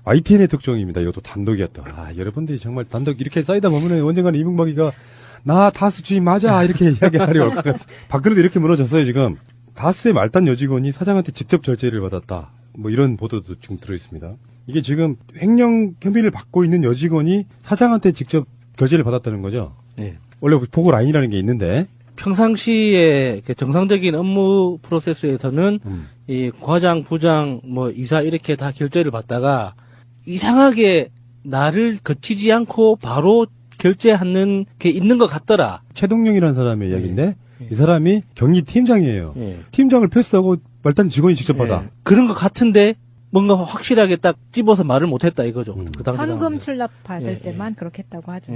YTN의 특종입니다. 이것도 단독이었다. 여러분들이 정말 단독 이렇게 쌓이다 보면 언젠가는 이명박이가 나 다스 주인 맞아 이렇게 이야기하려 올 것 같아. 박근혜도 이렇게 무너졌어요 지금. 다스의 말단 여직원이 사장한테 직접 결제를 받았다. 뭐 이런 보도도 지금 들어있습니다. 이게 지금 횡령 혐의를 받고 있는 여직원이 사장한테 직접 결제를 받았다는 거죠. 네. 원래 보고 라인이라는 게 있는데 평상시에 정상적인 업무 프로세스에서는 이 과장, 부장, 뭐 이사 이렇게 다 결제를 받다가 이상하게 나를 거치지 않고 바로 결제하는 게 있는 것 같더라. 최동용이라는 사람의 이야기인데 이 사람이 경리팀장이에요. 팀장을 패스하고 말단 직원이 직접 받아. 그런 것 같은데 뭔가 확실하게 딱 집어서 말을 못했다 이거죠. 그 당시 현금 출납 받을 때만 그렇게 했다고 하죠.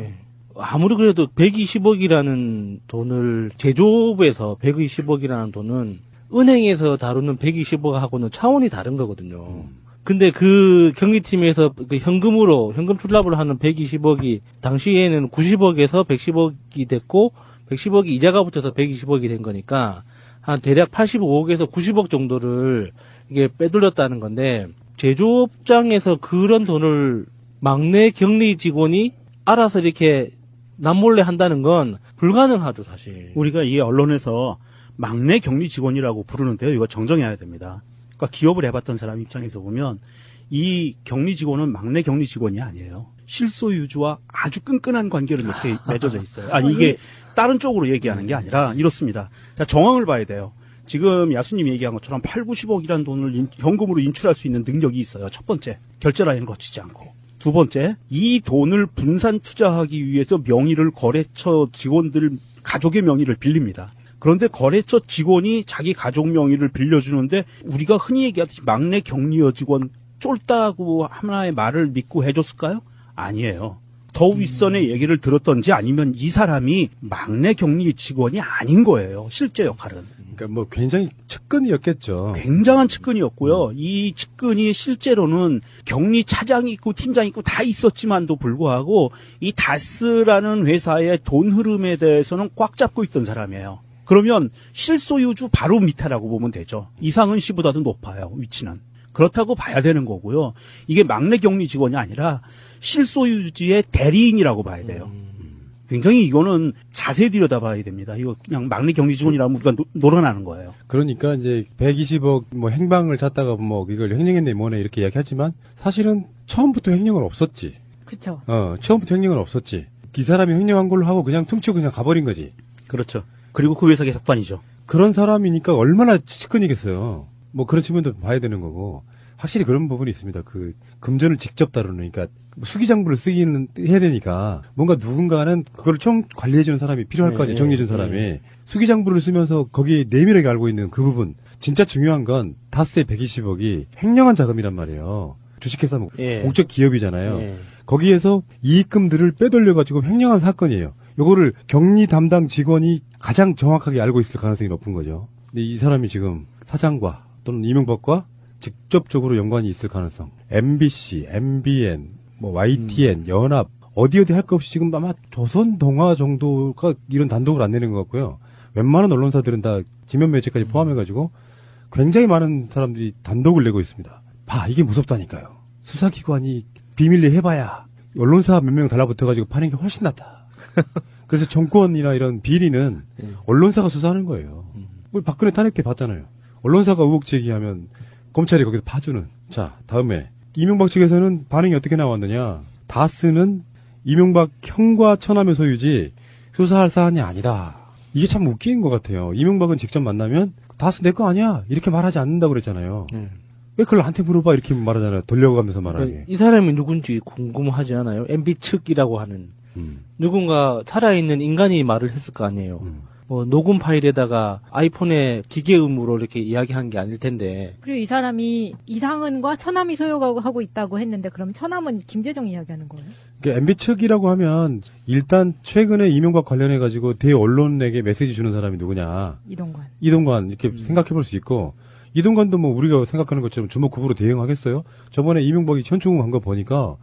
아무리 그래도 120억이라는 돈을 제조업에서 120억이라는 돈은 은행에서 다루는 120억하고는 차원이 다른 거거든요. 근데 그 경리팀에서 그 현금 출납을 하는 120억이 당시에는 90억에서 110억이 됐고 110억이 이자가 붙어서 120억이 된 거니까 한 대략 85억에서 90억 정도를 이게 빼돌렸다는 건데 제조업장에서 그런 돈을 막내 격리 직원이 알아서 이렇게 남몰래 한다는 건 불가능하죠, 사실. 우리가 이 언론에서 막내 격리 직원이라고 부르는데요. 이거 정정해야 됩니다. 그러니까 기업을 해봤던 사람 입장에서 보면 이 격리 직원은 막내 격리 직원이 아니에요. 실소유주와 아주 끈끈한 관계를 이렇게 맺어져 있어요. 아니 이게 다른 쪽으로 얘기하는 게 아니라 이렇습니다. 자, 정황을 봐야 돼요. 지금 야수님이 얘기한 것처럼 8, 90억이라는 돈을 현금으로 인출할 수 있는 능력이 있어요. 첫 번째, 결제 라인을 거치지 않고. 두 번째, 이 돈을 분산 투자하기 위해서 명의를 거래처 직원들 가족의 명의를 빌립니다. 그런데 거래처 직원이 자기 가족 명의를 빌려주는데 우리가 흔히 얘기하듯이 막내 격리 여직원 쫄다고 하나의 말을 믿고 해줬을까요? 아니에요. 더 윗선의 얘기를 들었던지 아니면 이 사람이 막내 격리 직원이 아닌 거예요. 실제 역할은. 그러니까 뭐 굉장히 측근이었겠죠. 굉장한 측근이었고요. 이 측근이 실제로는 격리 차장이 있고 팀장이 있고 다 있었지만도 불구하고 이 다스라는 회사의 돈 흐름에 대해서는 꽉 잡고 있던 사람이에요. 그러면 실소유주 바로 밑에라고 보면 되죠. 이상은 씨보다도 높아요. 위치는. 그렇다고 봐야 되는 거고요. 이게 막내 격리 직원이 아니라 실소유주의 대리인이라고 봐야 돼요. 굉장히 이거는 자세히 들여다봐야 됩니다. 이거 그냥 막내 격리 직원이라면 우리가 놀아나는 거예요. 그러니까 이제 120억 뭐 행방을 찾다가 뭐 이걸 횡령했네 뭐네 이렇게 이야기하지만 사실은 처음부터 횡령은 없었지. 그렇죠. 처음부터 횡령은 없었지. 이 사람이 횡령한 걸로 하고 그냥 퉁치고 그냥 가버린 거지. 그렇죠. 그리고 그 회사 계속반이죠. 그런 사람이니까 얼마나 측근이겠어요. 뭐 그런 측면도 봐야 되는 거고 확실히 그런 부분이 있습니다. 그 금전을 직접 다루는 그러니까 수기장부를 쓰기는 해야 되니까 뭔가 누군가는 그걸 총 관리해주는 사람이 필요할 거 아니에요. 정리해준 사람이 수기장부를 쓰면서 거기에 내밀하게 알고 있는 그 부분 진짜 중요한 건 다스의 120억이 횡령한 자금이란 말이에요. 주식회사 공적 기업이잖아요. 거기에서 이익금들을 빼돌려가지고 횡령한 사건이에요. 요거를 격리 담당 직원이 가장 정확하게 알고 있을 가능성이 높은 거죠. 근데 이 사람이 지금 사장과 또는 이명박과 직접적으로 연관이 있을 가능성. MBC, MBN, 뭐 YTN, 연합 어디 할 것 없이 지금 아마 조선동화 정도가 이런 단독을 안 내는 것 같고요. 웬만한 언론사들은 다 지면 매체까지 포함해가지고 굉장히 많은 사람들이 단독을 내고 있습니다. 봐, 이게 무섭다니까요. 수사기관이 비밀리에 해봐야 언론사 몇 명 달라붙어가지고 파는 게 훨씬 낫다. 그래서 정권이나 이런 비리는 언론사가 수사하는 거예요. 우리 박근혜 탄핵 때 봤잖아요. 언론사가 의혹 제기하면 검찰이 거기서 파주는. 자, 다음에 이명박 측에서는 반응이 어떻게 나왔느냐. 다스는 이명박 형과 처남의 소유지 수사할 사안이 아니다. 이게 참 웃긴 것 같아요. 이명박은 직접 만나면 다스 내 거 아니야 이렇게 말하지 않는다고 그랬잖아요. 왜 그걸 나한테 물어봐 이렇게 말하잖아요. 돌려가면서 말하게. 이 사람이 누군지 궁금하지 않아요? MB 측이라고 하는 누군가 살아있는 인간이 말을 했을 거 아니에요. 뭐 녹음 파일에다가 아이폰에 기계음으로 이렇게 이야기한 게 아닐 텐데. 그리고 이 사람이 이상은과 처남이 소유하고 있다고 했는데 그럼 처남은 김재정 이야기하는 거예요? MB 측이라고 하면 일단 최근에 이명박 관련해 가지고 대언론에게 메시지 주는 사람이 누구냐? 이동관 이렇게 생각해 볼 수 있고 이동관도 뭐 우리가 생각하는 것처럼 주먹구구로 대응하겠어요? 저번에 이명박이 현충한 거 보니까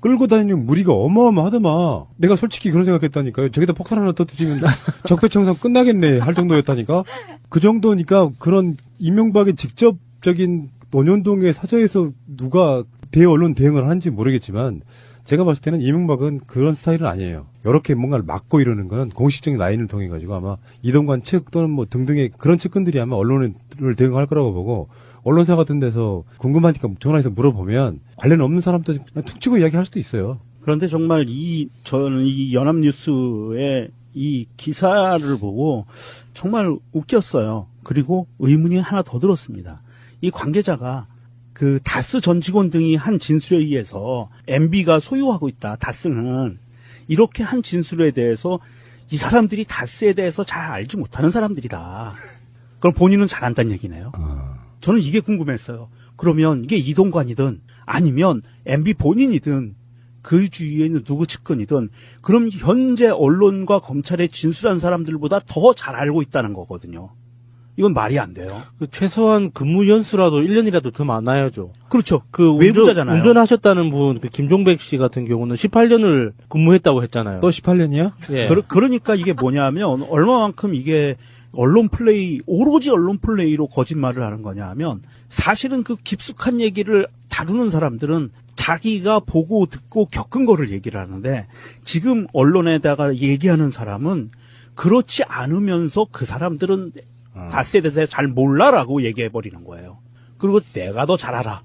끌고 다니는 무리가 어마어마하더만. 내가 솔직히 그런 생각했다니까요. 저기다 폭탄 하나 터뜨리면 적폐청산 끝나겠네 할 정도였다니까. 그 정도니까 그런 이명박의 직접적인 논현동의 사저에서 누가 대언론 대응을 하는지 모르겠지만 제가 봤을 때는 이명박은 그런 스타일은 아니에요. 이렇게 뭔가를 막고 이러는 거는 공식적인 라인을 통해 가지고 아마 이동관 측 또는 뭐 등등의 그런 측근들이 아마 언론을 대응할 거라고 보고 언론사 같은 데서 궁금하니까 전화해서 물어보면 관련 없는 사람도 그냥 툭 치고 이야기할 수도 있어요. 그런데 정말 저는 이 연합뉴스의 이 기사를 보고 정말 웃겼어요. 그리고 의문이 하나 더 들었습니다. 이 관계자가 그 다스 전 직원 등이 한 진술에 의해서 MB가 소유하고 있다. 다스는 이렇게 한 진술에 대해서 이 사람들이 다스에 대해서 잘 알지 못하는 사람들이다. 그럼 본인은 잘 안다는 얘기네요. 저는 이게 궁금했어요. 그러면 이게 이동관이든 아니면 MB 본인이든 그 주위에 있는 누구 측근이든 그럼 현재 언론과 검찰에 진술한 사람들보다 더 잘 알고 있다는 거거든요. 이건 말이 안 돼요. 최소한 근무 연수라도 1년이라도 더 많아야죠. 그렇죠. 외부자잖아요. 운전하셨다는 분, 김종백 씨 같은 경우는 18년을 근무했다고 했잖아요. 또 18년이야? 예. 그러니까 이게 뭐냐면 얼마만큼 이게 언론 플레이, 오로지 언론 플레이로 거짓말을 하는 거냐 하면 사실은 그 깊숙한 얘기를 다루는 사람들은 자기가 보고 듣고 겪은 거를 얘기를 하는데 지금 언론에다가 얘기하는 사람은 그렇지 않으면서 그 사람들은 다스에 대해서 잘 몰라라고 얘기해버리는 거예요. 그리고 내가 더 잘 알아.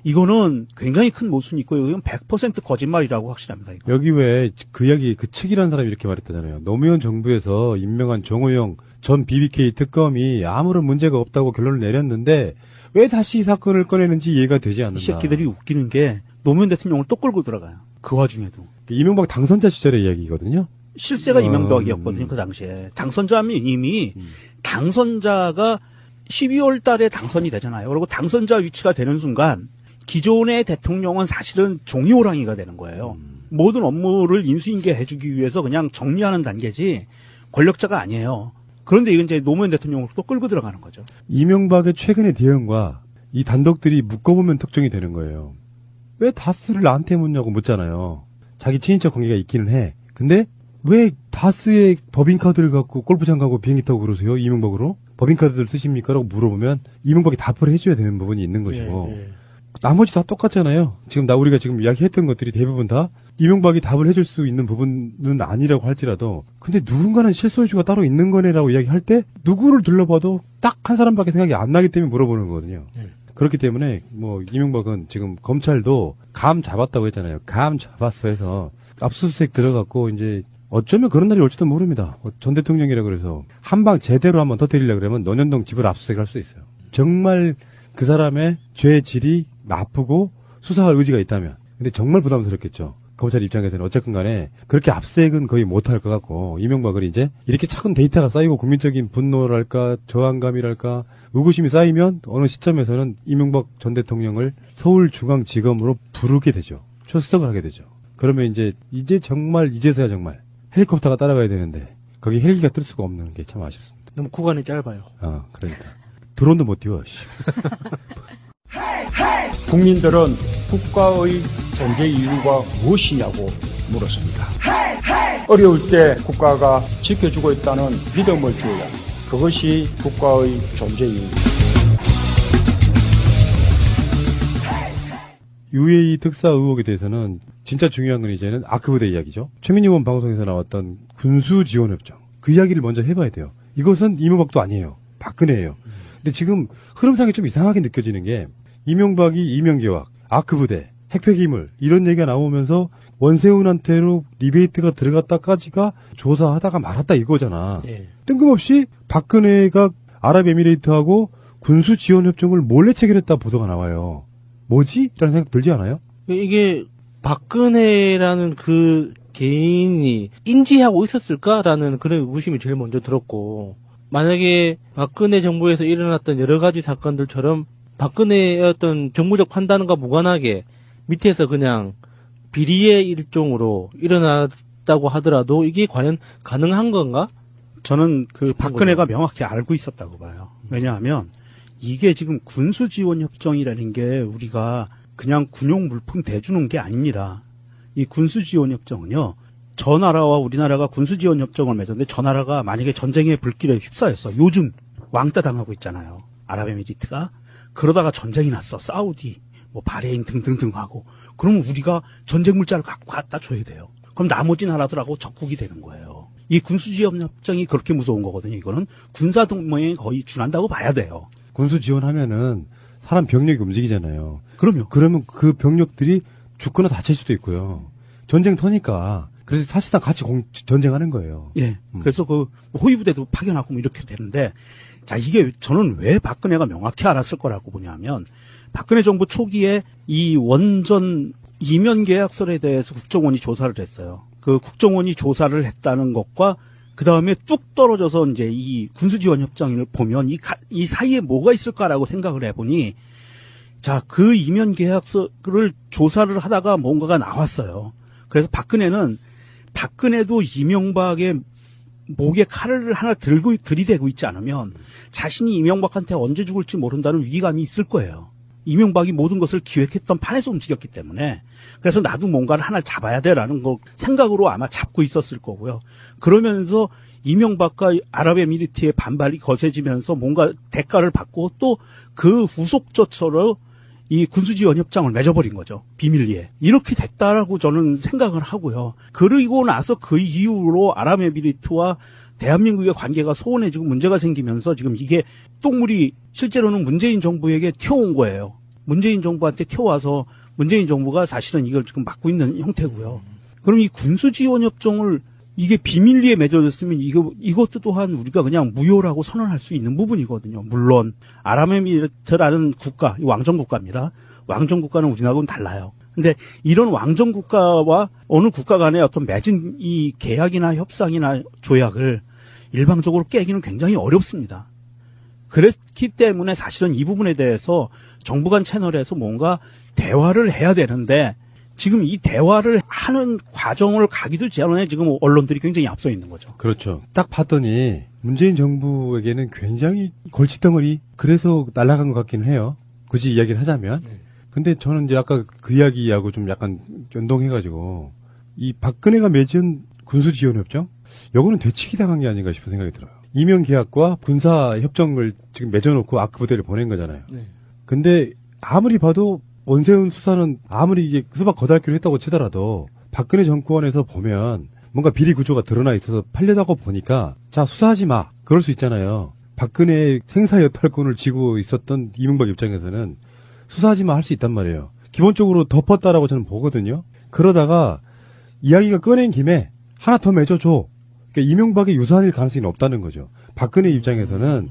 이거는 굉장히 큰 모순이 있고요. 이건 100% 거짓말이라고 확실합니다. 이거. 여기 왜 그 이야기 그 측이라는 사람이 이렇게 말했다잖아요. 노무현 정부에서 임명한 정호영 전 BBK 특검이 아무런 문제가 없다고 결론을 내렸는데 왜 다시 이 사건을 꺼내는지 이해가 되지 않는다. 이 새끼들이 웃기는 게 노무현 대통령을 또 끌고 들어가요. 그 와중에도. 이명박 당선자 시절의 이야기거든요. 실세가 이명박이었거든요. 그 당시에. 당선자면 이미 당선자가 12월 달에 당선이 되잖아요. 그리고 당선자 위치가 되는 순간 기존의 대통령은 사실은 종이호랑이가 되는 거예요. 모든 업무를 인수인계 해주기 위해서 그냥 정리하는 단계지 권력자가 아니에요. 그런데 이건 이제 노무현 대통령을 또 끌고 들어가는 거죠. 이명박의 최근의 대응과 이 단독들이 묶어보면 특종이 되는 거예요. 왜 다스를 나한테 묻냐고 묻잖아요. 자기 친인척 관계가 있기는 해. 근데 왜 다스의 법인카드를 갖고 골프장 가고 비행기 타고 그러세요? 이명박으로? 법인카드를 쓰십니까? 라고 물어보면 이명박이 답을 해줘야 되는 부분이 있는 것이고 나머지 다 똑같잖아요. 우리가 지금 이야기했던 것들이 대부분 다 이명박이 답을 해줄 수 있는 부분은 아니라고 할지라도 근데 누군가는 실소유주가 따로 있는 거네라고 이야기할 때 누구를 둘러봐도 딱 한 사람밖에 생각이 안 나기 때문에 물어보는 거거든요. 그렇기 때문에 이명박은 지금 검찰도 감 잡았다고 했잖아요. 감 잡았어 해서 압수수색 들어갔고 이제 어쩌면 그런 날이 올지도 모릅니다. 전 대통령이라 그래서 한 방 제대로 한번 터뜨리려고 그러면 논현동 집을 압수수색할 수 있어요. 정말 그 사람의 죄의 질이 나쁘고 수사할 의지가 있다면. 근데 정말 부담스럽겠죠. 검찰 입장에서는 어쨌든 간에 그렇게 압수수색은 거의 못할 것 같고 이명박을 이제 이렇게 차근 데이터가 쌓이고 국민적인 분노랄까 저항감이랄까 의구심이 쌓이면 어느 시점에서는 이명박 전 대통령을 서울중앙지검으로 부르게 되죠. 출석을 하게 되죠. 그러면 이제 정말 이제서야 정말 헬리콥터가 따라가야 되는데 거기 헬기가 뜰 수가 없는 게 참 아쉽습니다. 너무 구간이 짧아요. 그러니까 드론도 못 띄워. 국민들은 국가의 존재 이유가 무엇이냐고 물었습니다. 어려울 때 국가가 지켜주고 있다는 믿음을 줘야 그것이 국가의 존재 이유입니다. UAE 특사 의혹에 대해서는 진짜 중요한 건 이제는 아크부대 이야기죠. 최민희 의원 방송에서 나왔던 군수지원협정. 그 이야기를 먼저 해봐야 돼요. 이것은 이명박도 아니에요. 박근혜예요. 근데 지금 흐름상이 좀 이상하게 느껴지는 게 이명박이 이명계획, 아크부대, 핵폐기물 이런 얘기가 나오면서 원세훈한테로 리베이트가 들어갔다까지가 조사하다가 말았다 이거잖아. 뜬금없이 박근혜가 아랍에미레이트하고 군수지원협정을 몰래 체결했다 보도가 나와요. 뭐지? 라는 생각 들지 않아요? 이게 박근혜라는 그 개인이 인지하고 있었을까라는 그런 의구심이 제일 먼저 들었고, 만약에 박근혜 정부에서 일어났던 여러 가지 사건들처럼 박근혜의 어떤 정무적 판단과 무관하게 밑에서 그냥 비리의 일종으로 일어났다고 하더라도 이게 과연 가능한 건가? 저는 그 박근혜가 명확히 알고 있었다고 봐요. 왜냐하면 이게 지금 군수지원협정이라는 게 우리가 그냥 군용 물품 대주는 게 아닙니다. 이 군수지원협정은요, 저 나라와 우리나라가 군수지원협정을 맺었는데 저 나라가 만약에 전쟁의 불길에 휩싸였어. 요즘 왕따 당하고 있잖아요. 아랍에미리트가. 그러다가 전쟁이 났어. 사우디, 바레인 등등등 하고. 그러면 우리가 전쟁 물자를 갖고 갖다 줘야 돼요. 그럼 나머지 나라들하고 적국이 되는 거예요. 이 군수지원협정이 그렇게 무서운 거거든요. 이거는 군사동맹에 거의 준한다고 봐야 돼요. 군수지원하면은 사람 병력이 움직이잖아요. 그럼요. 그러면 그 병력들이 죽거나 다칠 수도 있고요. 전쟁 터니까. 그래서 사실상 같이 전쟁하는 거예요. 예. 그래서 그 호위부대도 파견하고 이렇게 되는데, 자, 이게 저는 왜 박근혜가 명확히 알았을 거라고 보냐면, 박근혜 정부 초기에 이 원전 이면 계약설에 대해서 국정원이 조사를 했어요. 그 국정원이 조사를 했다는 것과 그 다음에 뚝 떨어져서 이제 이 군수지원협정을 보면 이 사이에 뭐가 있을까라고 생각을 해보니, 자, 그 이면 계약서를 조사를 하다가 뭔가가 나왔어요. 그래서 박근혜도 이명박의 목에 칼을 하나 들이대고 있지 않으면 자신이 이명박한테 언제 죽을지 모른다는 위기감이 있을 거예요. 이명박이 모든 것을 기획했던 판에서 움직였기 때문에. 그래서 나도 뭔가를 하나 잡아야 돼라는 거 생각으로 아마 잡고 있었을 거고요. 그러면서 이명박과 아랍에미리트의 반발이 거세지면서 뭔가 대가를 받고 또 그 후속조처럼 이 군수지원협정을 맺어버린 거죠. 비밀리에. 이렇게 됐다라고 저는 생각을 하고요. 그리고 나서 그 이후로 아랍에미리트와 대한민국의 관계가 소원해지고 문제가 생기면서 지금 이게 똥물이 실제로는 문재인 정부에게 튀어온 거예요. 문재인 정부한테 튀어와서 문재인 정부가 사실은 이걸 지금 막고 있는 형태고요. 그럼 이 군수지원협정을 이게 비밀리에 맺어졌으면 이것도 또한 우리가 그냥 무효라고 선언할 수 있는 부분이거든요. 물론 아랍에미리트라는 국가, 왕정국가입니다. 왕정국가는 우리나라하고는 달라요. 근데 이런 왕정국가와 어느 국가 간의 어떤 맺은 이 계약이나 협상이나 조약을 일방적으로 깨기는 굉장히 어렵습니다. 그렇기 때문에 사실은 이 부분에 대해서 정부 간 채널에서 뭔가 대화를 해야 되는데 지금 이 대화를 하는 과정을 가기도 전에 지금 언론들이 굉장히 앞서 있는 거죠. 그렇죠. 딱 봤더니 문재인 정부에게는 굉장히 골칫덩어리 그래서 날아간 것 같긴 해요. 굳이 이야기를 하자면. 근데 저는 이제 아까 그 이야기하고 좀 약간 연동해가지고 이 박근혜가 맺은 군수지원협정? 요거는 되치기 당한 게 아닌가 싶은 생각이 들어요. 이명계약과 군사협정을 지금 맺어놓고 아크부대를 보낸 거잖아요. 근데 아무리 봐도 원세훈 수사는 아무리 이게 수박 거달기로 했다고 치더라도 박근혜 정권에서 보면 뭔가 비리 구조가 드러나 있어서 팔려다고 보니까 자 수사하지 마 그럴 수 있잖아요. 박근혜의 생사 여탈권을 쥐고 있었던 이명박 입장에서는 수사하지 마 할 수 있단 말이에요. 기본적으로 덮었다라고 저는 보거든요. 그러다가 이야기가 꺼낸 김에 하나 더 맺어줘. 그러니까 이명박의 유사한 일 가능성이 없다는 거죠. 박근혜 입장에서는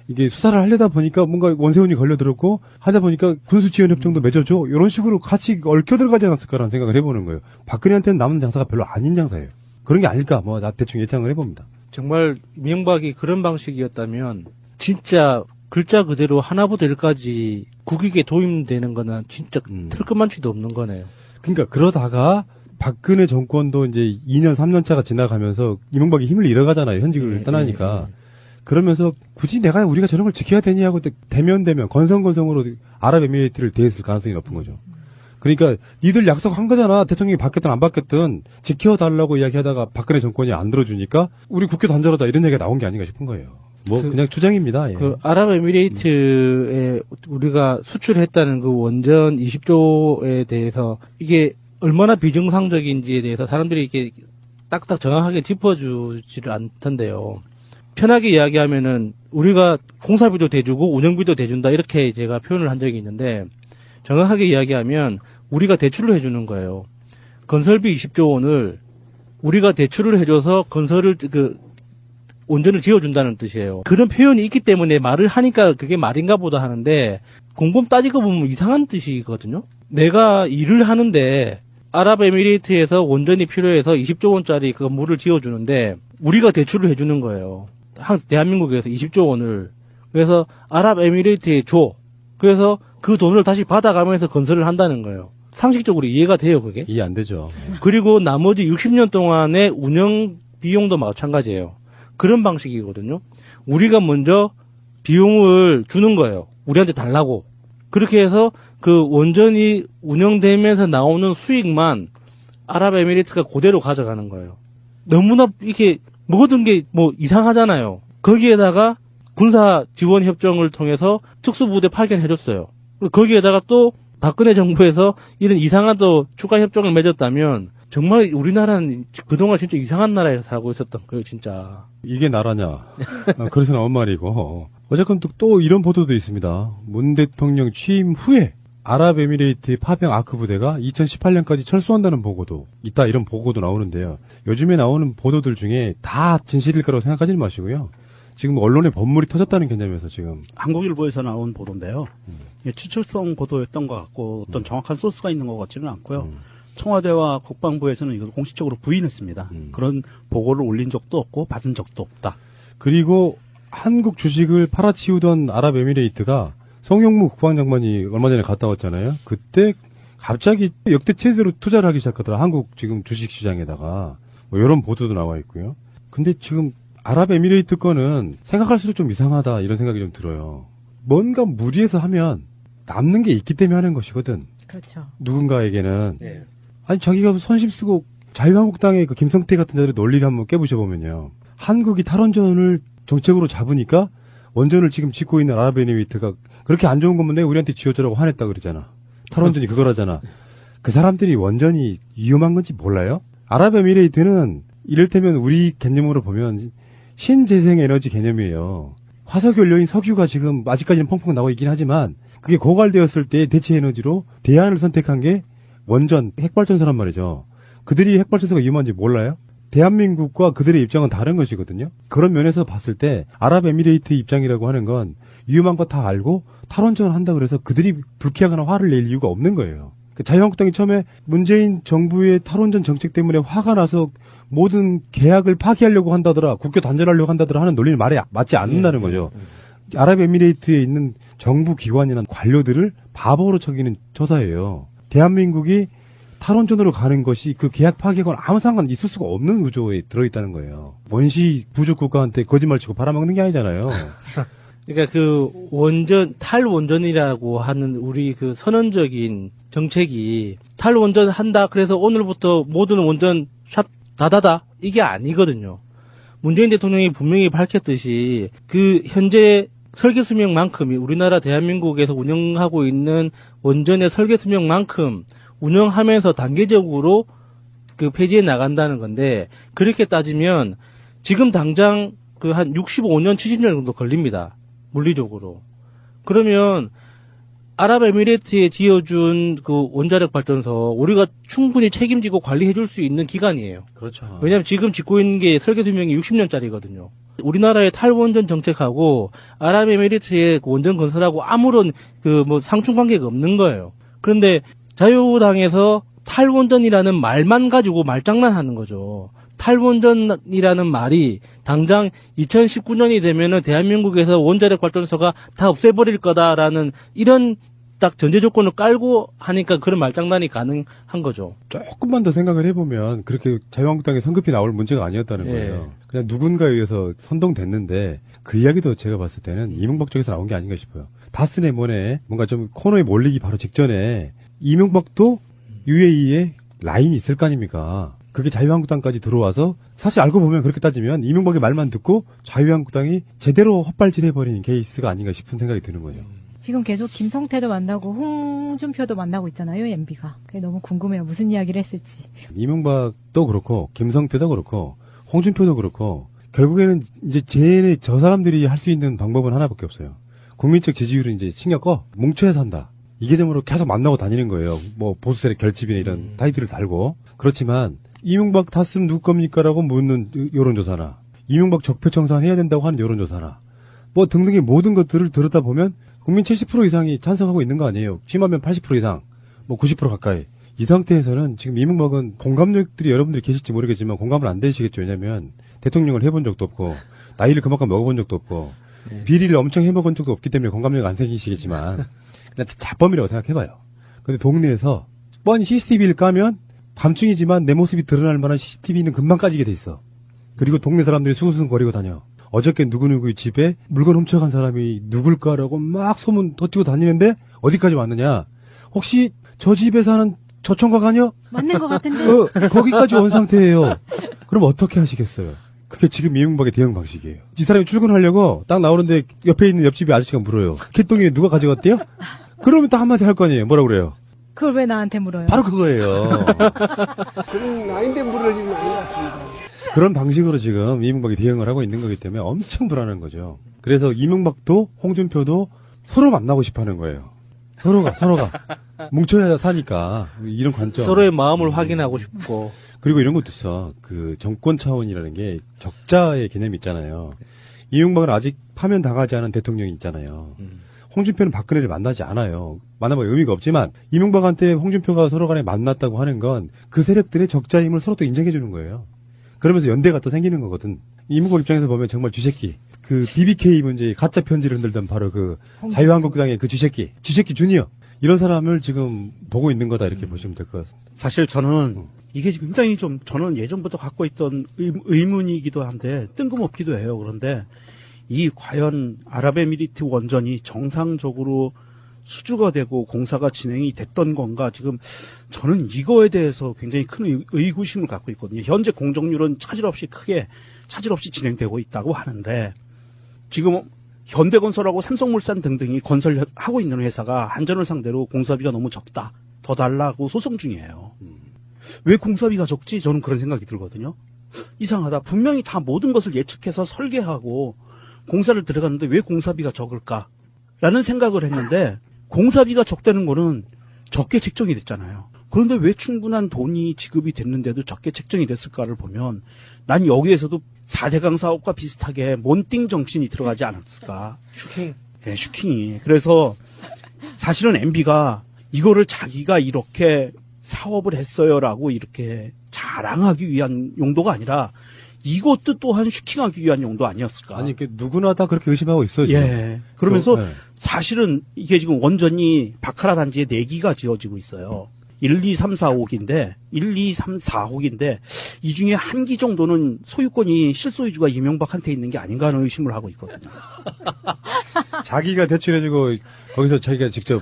이게 수사를 하려다 보니까 뭔가 원세훈이 걸려들었고 하다 보니까 군수지원협정도 맺어줘. 이런 식으로 같이 얽혀 들어가지 않았을까라는 생각을 해보는 거예요. 박근혜한테는 남은 장사가 별로 아닌 장사예요. 그런 게 아닐까 뭐 나 대충 예상을 해봅니다. 정말 이명박이 그런 방식이었다면 진짜 글자 그대로 하나부터 열까지 국익에 도움되는 거는 진짜 틀끝만치도 없는 거네요. 그러니까 그러다가 박근혜 정권도 이제 2년 3년 차가 지나가면서 이명박이 힘을 잃어가잖아요. 현직을 떠나니까. 그러면서 굳이 우리가 저런 걸 지켜야 되니 하고 대면 건성으로 아랍에미리트를 대했을 가능성이 높은 거죠. 그러니까 니들 약속한 거잖아. 대통령이 바뀌었든 안 바뀌었든 지켜달라고 이야기하다가 박근혜 정권이 안 들어주니까 우리 국교 단절하자 이런 얘기가 나온 게 아닌가 싶은 거예요. 그냥 추정입니다. 예. 그 아랍에미레이트에 우리가 수출했다는 그 원전 20조에 대해서 이게 얼마나 비정상적인지에 대해서 사람들이 이렇게 딱딱 정확하게 짚어주지를 않던데요. 편하게 이야기하면은 우리가 공사비도 대주고 운영비도 대준다 이렇게 제가 표현을 한 적이 있는데 정확하게 이야기하면 우리가 대출을 해주는 거예요. 건설비 20조 원을 우리가 대출을 해줘서 원전을 지어준다는 뜻이에요. 그런 표현이 있기 때문에 말을 하니까 그게 말인가 보다 하는데 곰곰 따지고 보면 이상한 뜻이거든요. 내가 일을 하는데 아랍에미리트에서 원전이 필요해서 20조 원짜리 그 건물을 지어주는데 우리가 대출을 해주는 거예요. 대한민국에서 20조 원을. 그래서 아랍에미리트에 줘. 그래서 그 돈을 다시 받아가면서 건설을 한다는 거예요. 상식적으로 이해가 돼요, 그게? 이해 안 되죠. 그리고 나머지 60년 동안의 운영 비용도 마찬가지예요. 그런 방식이거든요. 우리가 먼저 비용을 주는 거예요. 우리한테 달라고. 그렇게 해서 그 원전이 운영되면서 나오는 수익만 아랍에미리트가 그대로 가져가는 거예요. 너무나 이렇게 모든 게 뭐 이상하잖아요. 거기에다가 군사 지원 협정을 통해서 특수부대 파견해줬어요. 거기에다가 또 박근혜 정부에서 이런 이상한 또 추가 협정을 맺었다면 정말 우리나라는 그동안 진짜 이상한 나라에서 살고 있었던 거예요, 진짜. 이게 나라냐. 그래서 나온 말이고. 어쨌건 또 이런 보도도 있습니다. 문 대통령 취임 후에 아랍에미레이트의 파병 아크 부대가 2018년까지 철수한다는 보고도 있다. 이런 보고도 나오는데요. 요즘에 나오는 보도들 중에 다 진실일 거라고 생각하지 마시고요. 지금 언론에 법물이 터졌다는 개념에서 지금. 한국일보에서 나온 보도인데요. 추측성 보도였던 것 같고 어떤 정확한 소스가 있는 것 같지는 않고요. 청와대와 국방부에서는 이걸 공식적으로 부인했습니다. 그런 보고를 올린 적도 없고 받은 적도 없다. 그리고 한국 주식을 팔아치우던 아랍에미레이트가 송영무 국방장관이 얼마 전에 갔다 왔잖아요. 그때 갑자기 역대 최대로 투자를 하기 시작하더라. 한국 지금 주식시장에다가. 뭐 이런 보도도 나와 있고요. 근데 지금 아랍에미레이트 거는 생각할수록 좀 이상하다 이런 생각이 좀 들어요. 뭔가 무리해서 하면 남는 게 있기 때문에 하는 것이거든. 그렇죠. 누군가에게는. 네. 아니 자기가 손심 쓰고 자유한국당의 그 김성태 같은 자들의 논리를 한번 깨부셔보면요. 한국이 탈원전을 정책으로 잡으니까 원전을 지금 짓고 있는 아랍에미레이트가 그렇게 안 좋은 거면 내가 우리한테 지어주라고 화냈다 그러잖아. 탈원전이 그거라잖아. 그 사람들이 원전이 위험한 건지 몰라요? 아랍에미레이트는 이를테면 우리 개념으로 보면 신재생 에너지 개념이에요. 화석이 올려인 석유가 지금 아직까지는 펑펑 나오고 있긴 하지만 그게 고갈되었을 때 대체 에너지로 대안을 선택한 게 원전, 핵발전소란 말이죠. 그들이 핵발전소가 위험한지 몰라요? 대한민국과 그들의 입장은 다른 것이거든요. 그런 면에서 봤을 때 아랍에미레이트 입장이라고 하는 건 위험한 거 다 알고 탈원전을 한다 그래서 그들이 불쾌하거나 화를 낼 이유가 없는 거예요. 자유한국당이 처음에 문재인 정부의 탈원전 정책 때문에 화가 나서 모든 계약을 파기하려고 한다더라, 국교 단절하려고 한다더라 하는 논리는 말에 맞지 않는다는 거죠. 아랍에미레이트에 있는 정부 기관이나 관료들을 바보로 쳐기는 처사예요. 대한민국이 탈원전으로 가는 것이 그 계약 파기하고는 아무 상관 있을 수가 없는 구조에 들어있다는 거예요. 원시 부족 국가한테 거짓말 치고 팔아먹는 게 아니잖아요. 그러니까 그 탈원전이라고 하는 우리 그 선언적인 정책이 탈원전 한다 그래서 오늘부터 모든 원전 샷 다다다 이게 아니거든요. 문재인 대통령이 분명히 밝혔듯이 그 현재 설계 수명만큼이 우리나라 대한민국에서 운영하고 있는 원전의 설계 수명만큼 운영하면서 단계적으로 그 폐지해 나간다는 건데, 그렇게 따지면 지금 당장 그 한 65년, 70년 정도 걸립니다. 물리적으로. 그러면 아랍에미레이트에 지어준 그 원자력 발전소 우리가 충분히 책임지고 관리해 줄 수 있는 기관이에요. 그렇죠. 왜냐하면 지금 짓고 있는 게 설계 수명이 60년짜리거든요. 우리나라의 탈원전 정책하고 아랍에미레이트의 원전 건설하고 아무런 그 뭐 상충 관계가 없는 거예요. 그런데 자유당에서 탈원전이라는 말만 가지고 말장난하는 거죠. 탈원전이라는 말이 당장 2019년이 되면은 대한민국에서 원자력 발전소가 다 없애버릴 거다라는 이런 딱 전제 조건을 깔고 하니까 그런 말장난이 가능한 거죠. 조금만 더 생각을 해보면 그렇게 자유한국당에 성급히 나올 문제가 아니었다는 거예요. 그냥 누군가에 의해서 선동됐는데 그 이야기도 제가 봤을 때는 이명박 쪽에서 나온 게 아닌가 싶어요. 다스네 뭐네 뭔가 좀 코너에 몰리기 바로 직전에 이명박도 UAE에 라인이 있을 거 아닙니까? 그게 자유한국당까지 들어와서 사실 알고 보면 그렇게 따지면 이명박의 말만 듣고 자유한국당이 제대로 헛발질해버린 케이스가 아닌가 싶은 생각이 드는 거죠. 지금 계속 김성태도 만나고 홍준표도 만나고 있잖아요, MB가. 그게 너무 궁금해요. 무슨 이야기를 했을지. 이명박도 그렇고 김성태도 그렇고 홍준표도 그렇고 결국에는 이제 저 사람들이 할 수 있는 방법은 하나밖에 없어요. 국민적 지지율은 이제 신경 꺼 뭉쳐야 산다. 이게 되므로 계속 만나고 다니는 거예요. 뭐 보수 세력 결집이나 이런 타이틀을 달고. 그렇지만 이명박 다스는 누구 겁니까라고 묻는 여론조사나 이명박 적폐청산 해야 된다고 하는 여론조사나 뭐 등등의 모든 것들을 들었다 보면 국민 70% 이상이 찬성하고 있는 거 아니에요. 심하면 80% 이상, 뭐 90% 가까이. 이 상태에서는 지금 이명박은 공감력들이 여러분들이 계실지 모르겠지만 공감을 안 되시겠죠. 왜냐면 대통령을 해본 적도 없고 나이를 그만큼 먹어본 적도 없고 비리를 엄청 해먹은 적도 없기 때문에 공감력 안 생기시겠지만 그냥 자범이라고 생각해봐요. 근데 동네에서 뻔히 CCTV를 까면 밤중이지만 내 모습이 드러날 만한 CCTV는 금방 까지게 돼 있어. 그리고 동네 사람들이 수근수근거리고 다녀. 어저께 누구누구의 집에 물건 훔쳐간 사람이 누굴까라고 막 소문 터뜨리고 다니는데 어디까지 왔느냐. 혹시 저 집에 사는 저 총각 아니요? 맞는 것 같은데. 거기까지 온 상태예요. 그럼 어떻게 하시겠어요? 그게 지금 이명박의 대응 방식이에요. 이 사람이 출근하려고 딱 나오는데 옆에 있는 옆집에 아저씨가 물어요. 개똥이 누가 가져갔대요? 그러면 딱 한마디 할 거 아니에요. 뭐라 그래요? 그걸 왜 나한테 물어요? 바로 그거예요. 그건 나인데 물을 일은 아닌 것 같습니다. 그런 방식으로 지금 이명박이 대응을 하고 있는 거기 때문에 엄청 불안한 거죠. 그래서 이명박도 홍준표도 서로 만나고 싶어 하는 거예요. 서로가 뭉쳐야 사니까 이런 관점. 서로의 마음을 확인하고 싶고. 그리고 이런 것도 있어. 그 정권 차원이라는 게 적자의 개념이 있잖아요. 이명박은 아직 파면 당하지 않은 대통령이 있잖아요. 홍준표는 박근혜를 만나지 않아요. 만나면 의미가 없지만 이명박한테 홍준표가 서로 간에 만났다고 하는 건 그 세력들의 적자 힘을 서로 또 인정해 주는 거예요. 그러면서 연대가 또 생기는 거거든. 이명박 입장에서 보면 정말 쥐새끼. 그 BBK 문제 가짜 편지를 흔들던 바로 그 자유한국당의 그 쥐새끼 주니어. 이런 사람을 지금 보고 있는 거다 이렇게 보시면 될 것 같습니다. 사실 저는 이게 굉장히 좀 저는 예전부터 갖고 있던 의문이기도 한데 뜬금없기도 해요. 그런데 이 과연 아랍에미리트 원전이 정상적으로 수주가 되고 공사가 진행이 됐던 건가 지금 저는 이거에 대해서 굉장히 큰 의구심을 갖고 있거든요. 현재 공정률은 차질 없이 진행되고 있다고 하는데 지금 현대건설하고 삼성물산 등등이 건설하고 있는 회사가 한전을 상대로 공사비가 너무 적다. 더 달라고 소송 중이에요. 왜 공사비가 적지? 저는 그런 생각이 들거든요. 이상하다. 분명히 다 모든 것을 예측해서 설계하고 공사를 들어갔는데 왜 공사비가 적을까라는 생각을 했는데 공사비가 적다는 거는 적게 책정이 됐잖아요. 그런데 왜 충분한 돈이 지급이 됐는데도 적게 책정이 됐을까를 보면 난 여기에서도 4대강 사업과 비슷하게 몬띵 정신이 들어가지 않았을까. 슈킹. 네, 슈킹이. 그래서 사실은 MB가 이거를 자기가 이렇게 사업을 했어요라고 이렇게 자랑하기 위한 용도가 아니라 이것도 또한 슈킹하기 위한 용도 아니었을까. 아니, 누구나 다 그렇게 의심하고 있어요. 지금. 예. 그러면서 네. 사실은 이게 지금 원전이 바카라 단지에 4기가 지어지고 있어요. 1, 2, 3, 4, 5기인데, 1, 2, 3, 4호기인데, 이 중에 1기 정도는 소유권이 실소유주가 이명박한테 있는 게 아닌가 하는 의심을 하고 있거든요. 자기가 대출해주고, 거기서 자기가 직접,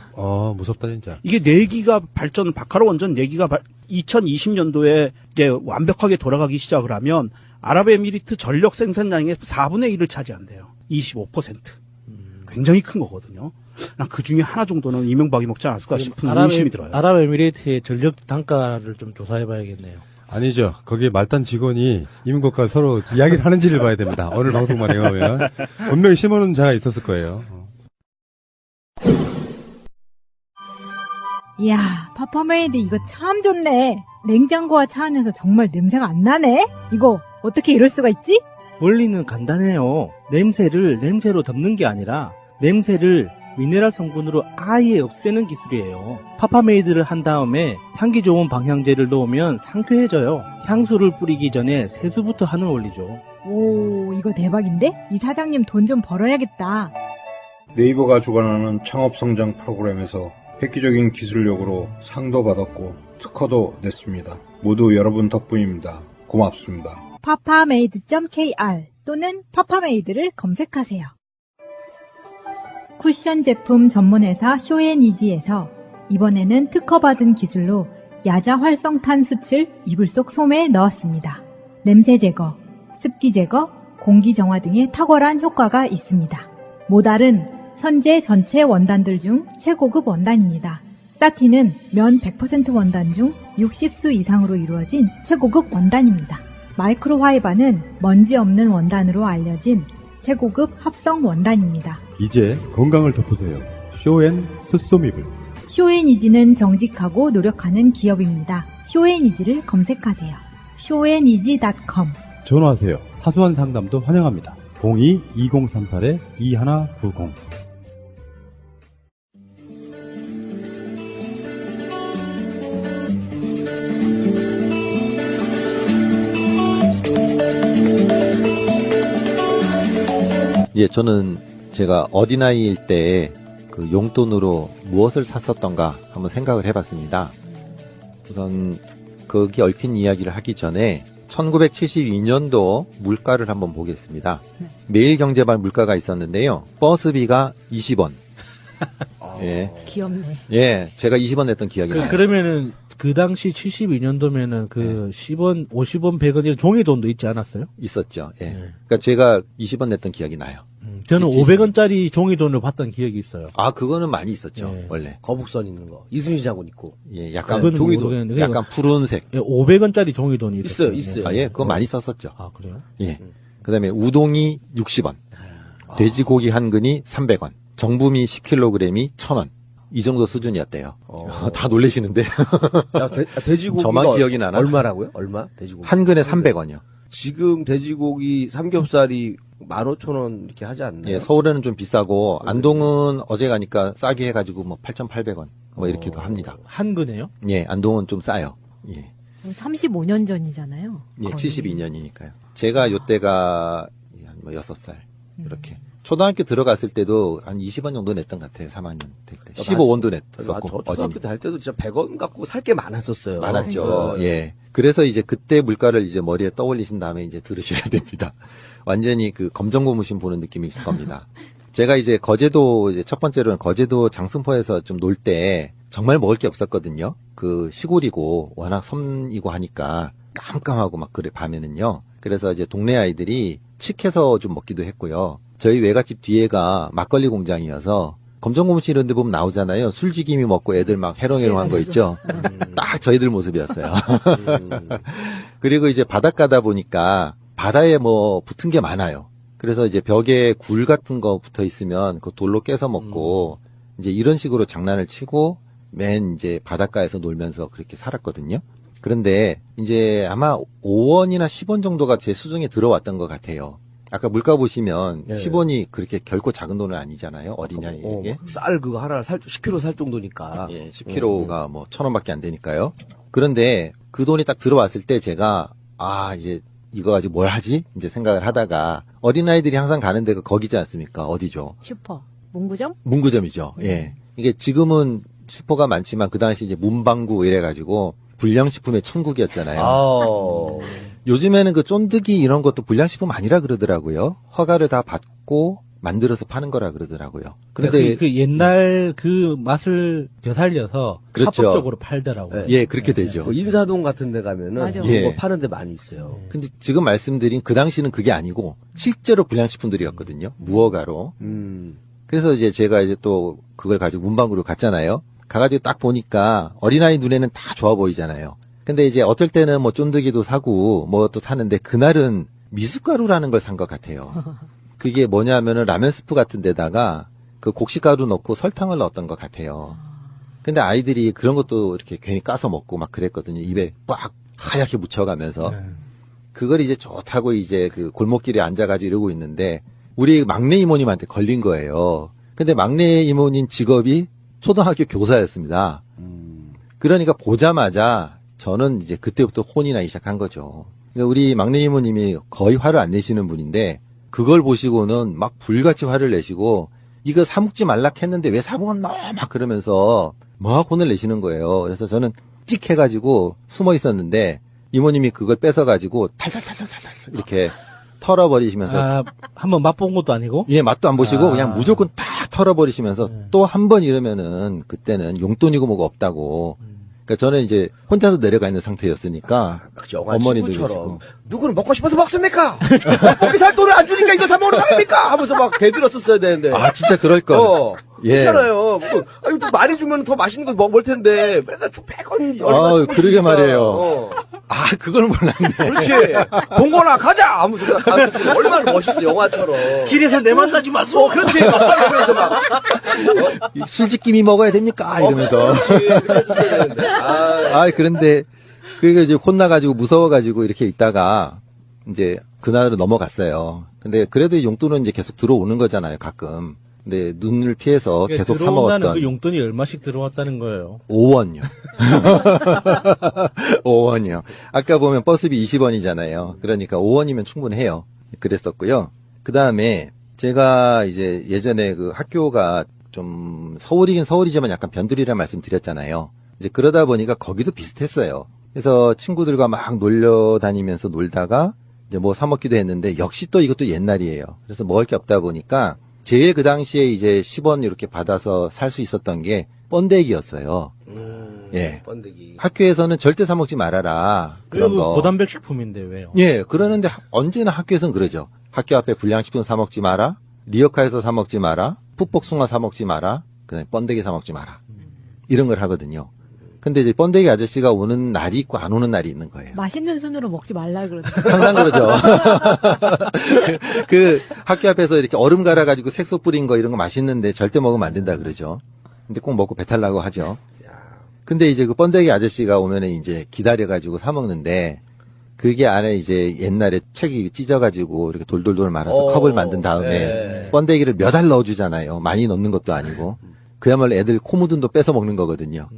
무섭다, 진짜. 이게 4기가 발전, 바카라 원전 4기가 2020년도에 이제 완벽하게 돌아가기 시작을 하면, 아랍에미리트 전력 생산량의 4분의 1을 차지한대요. 25%. 굉장히 큰 거거든요. 난 그 중에 하나 정도는 이명박이 먹지 않았을까 싶은 의심이 들어요. 아랍에미리트의 전력 단가를 좀 조사해봐야겠네요. 아니죠. 거기에 말단 직원이 이민국과 서로 이야기를 하는지를 봐야 됩니다. 오늘 방송만 해보면 분명히 심어놓은 자가 있었을 거예요. 이야, 파파메이드 이거 참 좋네. 냉장고와 차 안에서 정말 냄새가 안 나네. 이거 어떻게 이럴 수가 있지? 원리는 간단해요. 냄새를 냄새로 덮는 게 아니라 냄새를 미네랄 성분으로 아예 없애는 기술이에요. 파파메이드를 한 다음에 향기 좋은 방향제를 넣으면 상쾌해져요. 향수를 뿌리기 전에 세수부터 하는 원리죠. 오, 이거 대박인데? 이 사장님 돈 좀 벌어야겠다. 네이버가 주관하는 창업성장 프로그램에서 획기적인 기술력으로 상도 받았고 특허도 냈습니다. 모두 여러분 덕분입니다. 고맙습니다. papaMade.kr 또는 파파메이드를 검색하세요. 쿠션 제품 전문회사 쇼앤이지에서 이번에는 특허받은 기술로 야자 활성탄 숯을 이불 속 소매에 넣었습니다. 냄새 제거, 습기 제거, 공기 정화 등의 탁월한 효과가 있습니다. 모달은 현재 전체 원단들 중 최고급 원단입니다. 사틴은 면 100% 원단 중 60수 이상으로 이루어진 최고급 원단입니다. 마이크로화이바는 먼지 없는 원단으로 알려진 최고급 합성 원단입니다. 이제 건강을 덮으세요. 쇼앤 숯소미불. 쇼앤이지는 정직하고 노력하는 기업입니다. 쇼앤이지를 검색하세요. 쇼앤이지.com. 전화하세요. 사소한 상담도 환영합니다. 02-2038-2190. 예, 저는 제가 어린아이일 때 그 용돈으로 무엇을 샀었던가 한번 생각을 해봤습니다. 우선 거기 얽힌 이야기를 하기 전에 1972년도 물가를 한번 보겠습니다. 매일경제발 물가가 있었는데요. 버스비가 20원. 예. 귀엽네. 예, 제가 20원 냈던 기억이 나요. 그러면은 그 당시 72년도면은 그 10원, 50원, 100원 종이돈도 있지 않았어요? 있었죠. 예. 그러니까 제가 20원 냈던 기억이 나요. 저는 500원짜리 종이돈을 봤던 기억이 있어요. 아, 그거는 많이 있었죠. 원래. 거북선 있는 거. 이순신 장군 있고. 예, 약간 종이돈. 약간 푸른색. 예, 500원짜리 종이돈이 있어요. 있어요. 아, 예, 그거 많이 썼었죠. 아, 그래요? 예. 그다음에 우동이 60원. 돼지고기 한 근이 300원. 정부미 10kg이 1,000원. 이 정도 수준이었대요. 다 놀라시는데. 야, 돼지고기가 저만 기억이 나나? 얼마라고요? 얼마? 돼지고기. 한 근에 300원이요. 지금 돼지고기 삼겹살이 15,000원 이렇게 하지 않나요? 예, 서울에는 좀 비싸고 안동은 어제 가니까 싸게 해가지고 뭐 8,800원 뭐 이렇게도 합니다. 한 근에요? 예, 안동은 좀 싸요. 예, 35년 전이잖아요. 예, 72년이니까요. 제가 요때가 한 뭐 6살 이렇게. 초등학교 들어갔을 때도 한 20원 정도 냈던 것 같아요. 3학년 될 때. 15원도 냈었고. 저 초등학교 때 할 때도 진짜 100원 갖고 살 게 많았었어요. 많았죠. 예. 그래서 이제 그때 물가를 이제 머리에 떠올리신 다음에 이제 들으셔야 됩니다. 완전히 그 검정고무신 보는 느낌이 있을 겁니다. 제가 이제 거제도, 이제 첫 번째로는 거제도 장승포에서 좀 놀 때 정말 먹을 게 없었거든요. 그 시골이고 워낙 섬이고 하니까 깜깜하고 막 그래, 밤에는요. 그래서 이제 동네 아이들이 칡해서 좀 먹기도 했고요. 저희 외갓집 뒤에가 막걸리 공장이어서 검정고무신 이런 데 보면 나오잖아요. 술지김이 먹고 애들 막 해롱해롱한 거 있죠. 딱 저희들 모습이었어요. 그리고 이제 바닷가다 보니까 바다에 뭐 붙은 게 많아요. 그래서 이제 벽에 굴 같은 거 붙어 있으면 그 돌로 깨서 먹고 이제 이런 식으로 장난을 치고 맨 이제 바닷가에서 놀면서 그렇게 살았거든요. 그런데 이제 아마 5원이나 10원 정도가 제 수중에 들어왔던 것 같아요. 아까 물가 보시면 예. 10원이 그렇게 결코 작은 돈은 아니잖아요. 어린아이에게. 쌀 그거 하나 10kg 살 정도니까. 예, 10kg가 뭐 1,000원밖에 안 되니까요. 그런데 그 돈이 딱 들어왔을 때 제가 이제 이거 가지고 뭘 하지? 이제 생각을 하다가 어린아이들이 항상 가는 데가 거기지 않습니까? 어디죠? 슈퍼, 문구점? 문구점이죠. 예. 이게 지금은 슈퍼가 많지만 그 당시 이제 문방구 이래가지고 불량식품의 천국이었잖아요. 요즘에는 그 쫀득이 이런 것도 불량식품 아니라 그러더라고요. 허가를 다 받고 만들어서 파는 거라 그러더라고요. 그런데 그 옛날 그 맛을 되살려서 그렇죠. 합법적으로 팔더라고요. 예, 그렇게 되죠. 그 인사동 같은 데 가면은 맞아. 그거 예. 파는 데 많이 있어요. 근데 지금 말씀드린 그 당시는 그게 아니고 실제로 불량식품들이었거든요. 무허가로. 그래서 이제 제가 이제 또 그걸 가지고 문방구로 갔잖아요. 가가지고 딱 보니까 어린아이 눈에는 다 좋아 보이잖아요. 근데 이제 어떨 때는 뭐 쫀득이도 사고 뭐 또 사는데 그날은 미숫가루라는 걸 산 것 같아요. 그게 뭐냐면은 라면 스프 같은 데다가 그 곡식가루 넣고 설탕을 넣었던 것 같아요. 근데 아이들이 그런 것도 이렇게 괜히 까서 먹고 막 그랬거든요. 입에 빡 하얗게 묻혀가면서. 그걸 이제 좋다고 이제 그 골목길에 앉아가지고 이러고 있는데 우리 막내 이모님한테 걸린 거예요. 근데 막내 이모님 직업이 초등학교 교사였습니다. 그러니까 보자마자 저는 이제 그때부터 혼이 나기 시작한 거죠. 그러니까 우리 막내 이모님이 거의 화를 안 내시는 분인데 그걸 보시고는 막 불같이 화를 내시고 이거 사먹지 말라 했는데 왜 사먹었노? 막 그러면서 막 혼을 내시는 거예요. 그래서 저는 띡 해가지고 숨어 있었는데 이모님이 그걸 뺏어가지고 탈탈탈탈탈 이렇게 털어버리시면서 한번 맛본 것도 아니고? 예, 맛도 안 보시고 그냥 무조건 딱 털어버리시면서 또 한 번 이러면은 그때는 용돈이고 뭐가 없다고. 그러니까 저는 이제 혼자서 내려가 있는 상태였으니까 어머니들 계시고 누구는 먹고 싶어서 먹습니까? 떡볶이 살 돈을 안 주니까 이거 사 먹으러 갑니까? 하면서 막 대들었었어야 되는데. 진짜 그럴 걸. 예. 그렇잖아요. 이거 또 많이 주면 더 맛있는 거 먹을 텐데 맨날 100원 그러게 말이에요. 그걸 몰랐네. 그렇지. 동건아 가자 하면서 가면서 얼마나 멋있어 영화처럼. 길에서 내 만나지 마소. 그렇지. 그러면서 막 술집김이 먹어야 됩니까? 이러면서. 그렇지. 그런데 그게 이제 혼나가지고 무서워가지고 이렇게 있다가 이제 그날은 넘어갔어요. 근데 그래도 용돈은 이제 계속 들어오는 거잖아요, 가끔. 근데 눈을 피해서 계속 사 먹었던. 그 용돈이 얼마씩 들어왔다는 거예요? 5원요. 5원이요. 아까 보면 버스비 20원이잖아요. 그러니까 5원이면 충분해요. 그랬었고요. 그 다음에 제가 이제 예전에 그 학교가 좀 서울이긴 서울이지만 약간 변두리라는 말씀 드렸잖아요. 이제 그러다 보니까 거기도 비슷했어요. 그래서 친구들과 막 놀려다니면서 놀다가 이제 뭐 사먹기도 했는데 역시 또 이것도 옛날이에요. 그래서 먹을 게 없다 보니까 제일 그 당시에 이제 10원 이렇게 받아서 살 수 있었던 게 번데기였어요. 예. 번데기. 학교에서는 절대 사먹지 말아라. 그런 거. 고단백 식품인데 왜요? 예, 그러는데 언제나 학교에서는 그러죠. 학교 앞에 불량식품 사먹지 마라. 리어카에서 사먹지 마라. 풋복숭아 사먹지 마라. 그다음에 번데기 사먹지 마라. 이런 걸 하거든요. 근데 이제 번데기 아저씨가 오는 날이 있고 안 오는 날이 있는 거예요. 맛있는 순으로 먹지 말라 그러더라고요. 항상 그러죠. 그 학교 앞에서 이렇게 얼음 갈아가지고 색소 뿌린 거 이런 거 맛있는데 절대 먹으면 안 된다 그러죠. 근데 꼭 먹고 배탈 나고 하죠. 근데 이제 그 번데기 아저씨가 오면은 이제 기다려가지고 사 먹는데 그게 안에 이제 옛날에 책이 찢어가지고 이렇게 돌돌돌 말아서 컵을 만든 다음에 번데기를 몇 알 넣어주잖아요. 많이 넣는 것도 아니고. 그야말로 애들 코 묻은 도 뺏어 먹는 거거든요.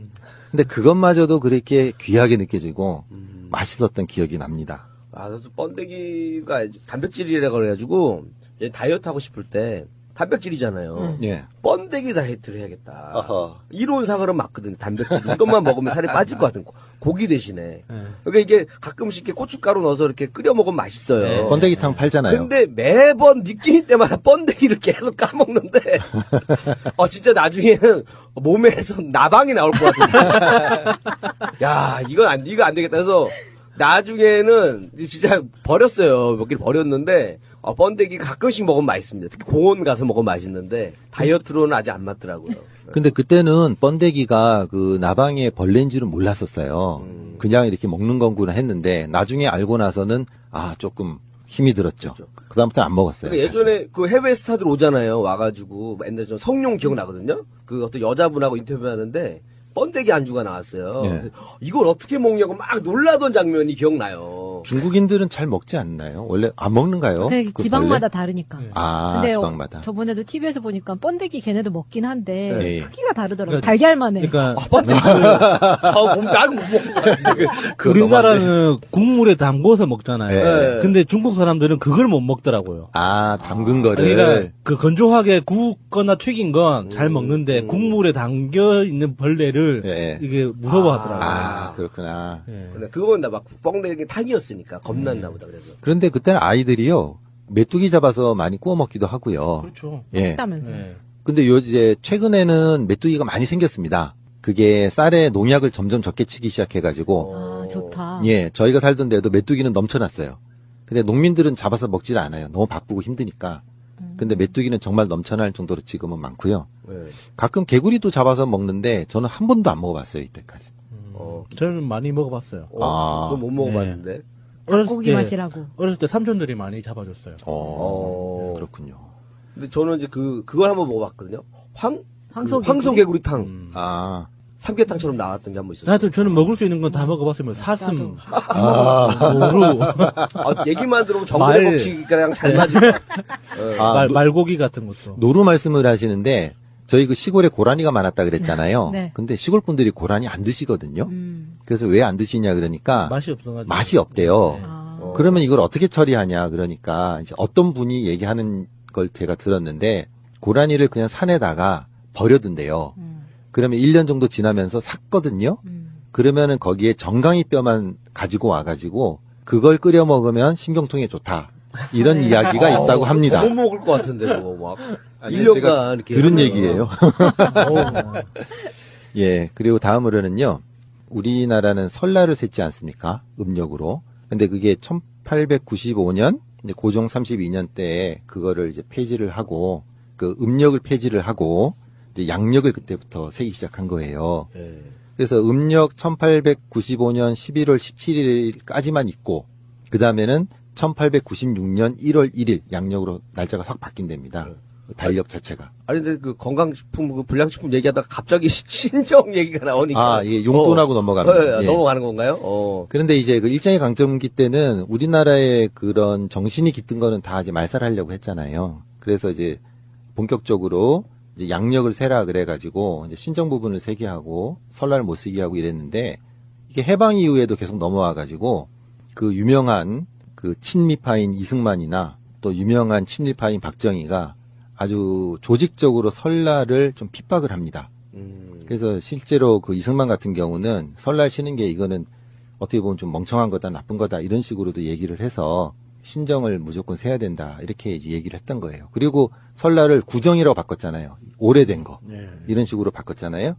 근데 그것마저도 그렇게 귀하게 느껴지고 맛있었던 기억이 납니다. 그래서 번데기가 단백질이라 그래가지고 다이어트 하고 싶을 때 단백질이잖아요. 예. 번데기 다이어트를 해야겠다. 이론상으로는 맞거든요. 단백질 이것만 먹으면 살이 빠질 것 같은 고기 대신에. 그러니까 이게 가끔씩 이렇게 고춧가루 넣어서 이렇게 끓여 먹으면 맛있어요. 네, 번데기탕 팔잖아요. 근데 매번 느끼는 때마다 번데기를 계속 까먹는데 진짜 나중에는 몸에서 나방이 나올 것 같은데. 야, 이거 안 되겠다 해서 나중에는 진짜 버렸어요. 몇 개를 버렸는데 번데기 가끔씩 먹으면 맛있습니다. 특히 공원 가서 먹으면 맛있는데 다이어트로는 아직 안 맞더라고요. 근데 그때는 번데기가 그 나방의 벌레인 줄은 몰랐었어요. 그냥 이렇게 먹는 거구나 했는데 나중에 알고 나서는 조금 힘이 들었죠. 그다음부터는 안 먹었어요. 그러니까 예전에 그 해외 스타들 오잖아요. 와가지고 옛날에 저 성룡 기억나거든요. 그 어떤 여자분하고 인터뷰하는데 번데기 안주가 나왔어요. 네. 그래서 이걸 어떻게 먹냐고 막 놀라던 장면이 기억나요. 중국인들은 잘 먹지 않나요? 원래 안 먹는가요? 그 지방마다 다르니까. 아, 근데 지방마다. 저번에도 TV에서 보니까 번데기 걔네도 먹긴 한데 네. 크기가 다르더라고요. 그러니까- 달걀만 해. 그러니까 나는 못 먹는 거 같은데. 우리나라는 국물에 담궈서 먹잖아요. 네. 근데 중국 사람들은 그걸 못 먹더라고요. 아, 담근 거를. 그러니까 그 건조하게 구웠거나 튀긴 건 잘 먹는데 국물에 담겨 있는 벌레를 예. 이게 무서워하더라고요. 아, 그렇구나. 근데 그건 나 막 뻥내기 탕이었으니까 겁났나 보다 그래서. 그런데 그때는 아이들이요, 메뚜기 잡아서 많이 구워 먹기도 하고요. 그렇죠. 예. 맛있다면서. 근데 이제 최근에는 메뚜기가 많이 생겼습니다. 그게 쌀에 농약을 점점 적게 치기 시작해가지고. 아, 좋다. 예, 저희가 살던 데도 메뚜기는 넘쳐났어요. 근데 농민들은 잡아서 먹질 않아요. 너무 바쁘고 힘드니까. 근데 메뚜기는 정말 넘쳐날 정도로 지금은 많고요. 가끔 개구리도 잡아서 먹는데 저는 한 번도 안 먹어봤어요, 이때까지. 저는 많이 먹어봤어요. 그거 못 먹어봤는데. 닭고기 맛이라고. 어렸을 때 삼촌들이 많이 잡아줬어요. 그렇군요. 근데 저는 이제 그걸 한번 먹어봤거든요. 황소개구리? 황소개구리탕. 아. 삼계탕처럼 나왔던 게 한 번 있었어요. 하여튼 저는 먹을 수 있는 건 다 먹어봤으면 사슴, 노루. 얘기만 들으면 정글의 말. 법칙이랑 잘 맞을 것 같아요. 말고기 같은 것도. 노루 말씀을 하시는데 저희 그 시골에 고라니가 많았다 그랬잖아요. 네. 근데 시골 분들이 고라니 안 드시거든요. 그래서 왜 안 드시냐 그러니까 맛이 없어가지고. 맛이 없대요. 그러면 이걸 어떻게 처리하냐 그러니까 이제 어떤 분이 얘기하는 걸 제가 들었는데 고라니를 그냥 산에다가 버려둔대요. 그러면 1년 정도 지나면서 샀거든요. 그러면은 거기에 정강이 뼈만 가지고 와가지고 그걸 끓여 먹으면 신경통에 좋다. 이런 이야기가 있다고 합니다. 못 먹을 것 같은데 그거 막. 아니요, 1년간 제가 이렇게 들은 하면. 얘기예요. 예, 그리고 다음으로는요. 우리나라는 설날을 셌지 않습니까? 음력으로. 근데 그게 1895년 이제 고종 32년 때에 그거를 이제 폐지를 하고 그 음력을 폐지를 하고 이제 양력을 그때부터 세기 시작한 거예요. 그래서 음력 1895년 11월 17일까지만 있고 그 다음에는 1896년 1월 1일 양력으로 날짜가 확 바뀐답니다. 달력 자체가. 아니 근데 그 건강식품, 그 불량식품 얘기하다가 갑자기 신정 얘기가 나오니까. 아, 예, 용돈하고 넘어가는. 예. 넘어가는 건가요? 그런데 이제 그 일제의 강점기 때는 우리나라의 그런 정신이 깃든 거는 다 이제 말살하려고 했잖아요. 그래서 이제 본격적으로 이제 양력을 세라 그래가지고 이제 신정 부분을 세게 하고 설날 못 쓰게 하고 이랬는데 이게 해방 이후에도 계속 넘어와가지고 그 유명한 그 친미파인 이승만이나 또 유명한 친일파인 박정희가 아주 조직적으로 설날을 좀 핍박을 합니다. 그래서 실제로 그 이승만 같은 경우는 설날 쉬는 게 이거는 어떻게 보면 좀 멍청한 거다, 나쁜 거다 이런 식으로도 얘기를 해서 신정을 무조건 세야 된다 이렇게 이제 얘기를 했던 거예요. 그리고 설날을 구정이라고 바꿨잖아요. 오래된 거 이런 식으로 바꿨잖아요.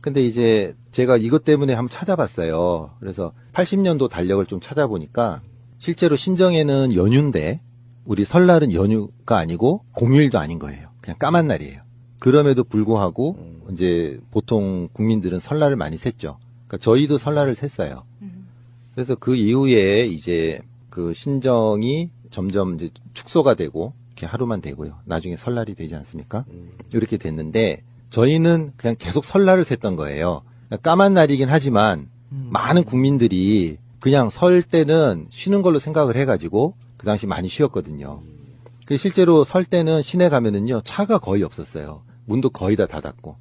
근데 이제 제가 이것 때문에 한번 찾아봤어요. 그래서 80년도 달력을 좀 찾아보니까 실제로 신정에는 연휴인데 우리 설날은 연휴가 아니고 공휴일도 아닌 거예요. 그냥 까만 날이에요. 그럼에도 불구하고 이제 보통 국민들은 설날을 많이 샜죠. 그러니까 저희도 설날을 샜어요. 그래서 그 이후에 이제 그 신정이 점점 이제 축소가 되고 이렇게 하루만 되고요. 나중에 설날이 되지 않습니까? 이렇게 됐는데 저희는 그냥 계속 설날을 샜던 거예요. 그러니까 까만 날이긴 하지만 많은 국민들이 그냥 설 때는 쉬는 걸로 생각을 해가지고 그 당시 많이 쉬었거든요. 실제로 설 때는 시내 가면은요 차가 거의 없었어요. 문도 거의 다 닫았고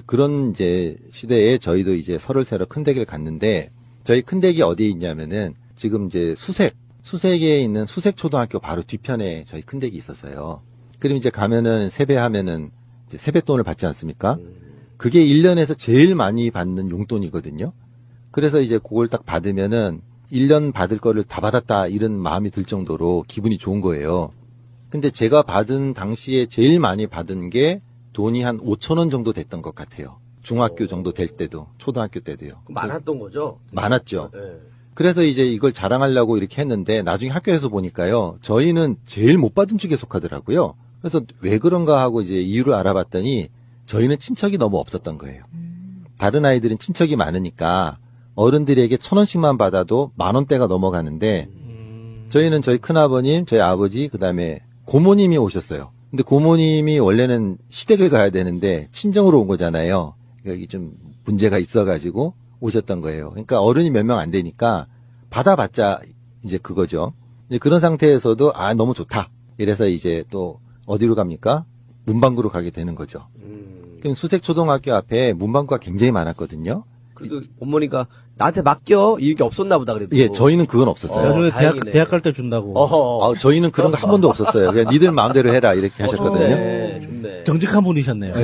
그런 이제 시대에 저희도 이제 설을 새러 큰대기를 갔는데 저희 큰대기 어디에 있냐면은 지금 이제 수색에 있는 수색초등학교 바로 뒤편에 저희 큰대기 있었어요. 그럼 이제 가면은 세배하면은 이제 세뱃돈을 받지 않습니까? 그게 1년에서 제일 많이 받는 용돈이거든요. 그래서 이제 그걸 딱 받으면은 1년 받을 거를 다 받았다 이런 마음이 들 정도로 기분이 좋은 거예요. 근데 제가 받은 당시에 제일 많이 받은 게 돈이 한 5,000원 정도 됐던 것 같아요. 중학교 정도 될 때도, 초등학교 때도요. 많았던 거죠? 많았죠. 네. 그래서 이제 이걸 자랑하려고 이렇게 했는데 나중에 학교에서 보니까요. 저희는 제일 못 받은 쪽에 속하더라고요. 그래서 왜 그런가 하고 이제 이유를 알아봤더니 저희는 친척이 너무 없었던 거예요. 다른 아이들은 친척이 많으니까 어른들에게 1,000원씩만 받아도 10,000원대가 넘어가는데 저희는 저희 큰아버님, 저희 아버지, 그 다음에 고모님이 오셨어요. 근데 고모님이 원래는 시댁을 가야 되는데 친정으로 온 거잖아요. 여기 좀 문제가 있어가지고 오셨던 거예요. 그러니까 어른이 몇 명 안 되니까 받아봤자 이제 그거죠. 이제 그런 상태에서도 너무 좋다. 이래서 이제 또 어디로 갑니까? 문방구로 가게 되는 거죠. 수색초등학교 앞에 문방구가 굉장히 많았거든요. 그래도 어머니가 나한테 맡겨 이게 없었나 보다 그래도. 예, 저희는 그건 없었어요. 나중에 대학 갈 때 준다고. 저희는 그런 거 한 번도 없었어요. 그냥 니들 마음대로 해라 이렇게 하셨거든요. 좋네. 정직한 분이셨네요.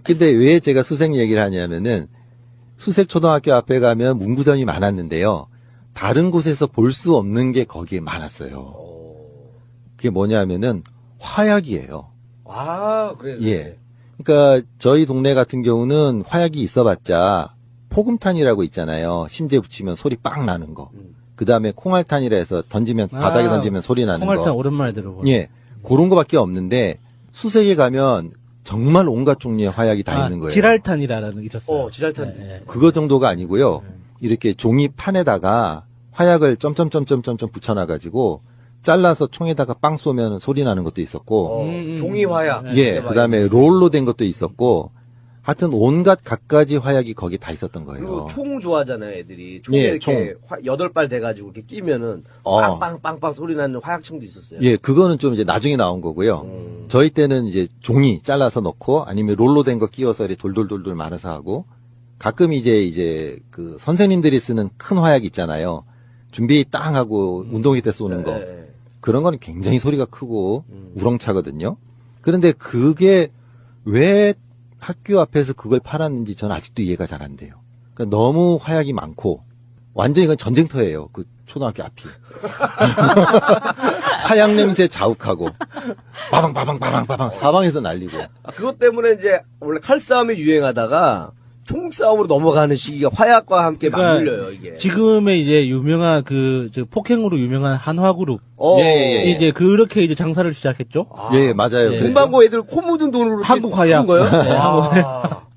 근데 왜 제가 수색 얘기를 하냐면은 수색초등학교 앞에 가면 문구점이 많았는데요. 다른 곳에서 볼 수 없는 게 거기에 많았어요. 그게 뭐냐면은 화약이에요. 그래요. 예. 그러니까 저희 동네 같은 경우는 화약이 있어봤자 포금탄이라고 있잖아요. 심지에 붙이면 소리 빵 나는 거. 그 다음에 콩알탄이라 해서 던지면 바닥에 던지면 소리 나는 거. 콩알탄 오랜만에 들어보네. 예. 그런 거밖에 없는데 수색에 가면 정말 온갖 종류의 화약이 다 있는 거예요. 지랄탄이라는 게 있었어요. 지랄탄. 그거 정도가 아니고요. 이렇게 종이 판에다가 화약을 점점점점점 붙여놔가지고 잘라서 총에다가 빵 쏘면 소리 나는 것도 있었고. 종이 화약. 예, 그 다음에 롤로 된 것도 있었고. 하여튼 온갖 갖가지 화약이 거기 다 있었던 거예요. 그리고 총 좋아하잖아요, 애들이. 총에 예, 이렇게 8발 돼가지고 이렇게 끼면은 빵빵빵빵 소리 나는 화약총도 있었어요. 예, 그거는 좀 이제 나중에 나온 거고요. 저희 때는 이제 종이 잘라서 넣고 아니면 롤로 된 거 끼워서 이렇게 돌돌돌돌 말아서 하고 가끔 이제 그 선생님들이 쓰는 큰 화약 있잖아요. 준비 땅 하고 운동회 때 쏘는 거. 그런 거는 굉장히 소리가 크고 우렁차거든요. 그런데 그게 왜 학교 앞에서 그걸 팔았는지 저는 아직도 이해가 잘 안 돼요. 그러니까 너무 화약이 많고 완전히 이건 전쟁터예요. 그 초등학교 앞이. 화약 냄새 자욱하고 빠방빠방빠방빠방 사방에서 날리고. 그것 때문에 이제 원래 칼싸움이 유행하다가 총싸움으로 넘어가는 시기가 화약과 함께 맞물려요, 이게. 지금의 이제 유명한 폭행으로 유명한 한화그룹. 예. 이제 그렇게 이제 장사를 시작했죠. 예, 맞아요. 문방구 애들 코 묻은 돈으로 한국 화약 거예요?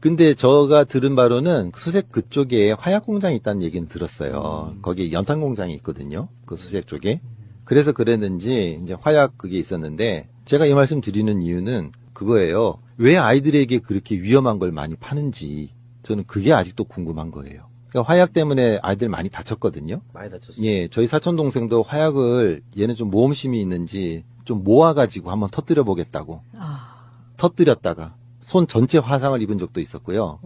근데 제가 들은 바로는 수색 그쪽에 화약 공장이 있다는 얘기는 들었어요. 거기 연탄 공장이 있거든요. 그 수색 쪽에. 그래서 그랬는지 이제 화약 그게 있었는데 제가 이 말씀 드리는 이유는 그거예요. 왜 아이들에게 그렇게 위험한 걸 많이 파는지 저는 그게 아직도 궁금한 거예요. 그러니까 화약 때문에 아이들 많이 다쳤거든요. 많이 다쳤어요. 예, 저희 사촌 동생도 화약을 얘는 좀 모험심이 있는지 좀 모아가지고 한번 터뜨려 보겠다고. 터뜨렸다가 손 전체 화상을 입은 적도 있었고요.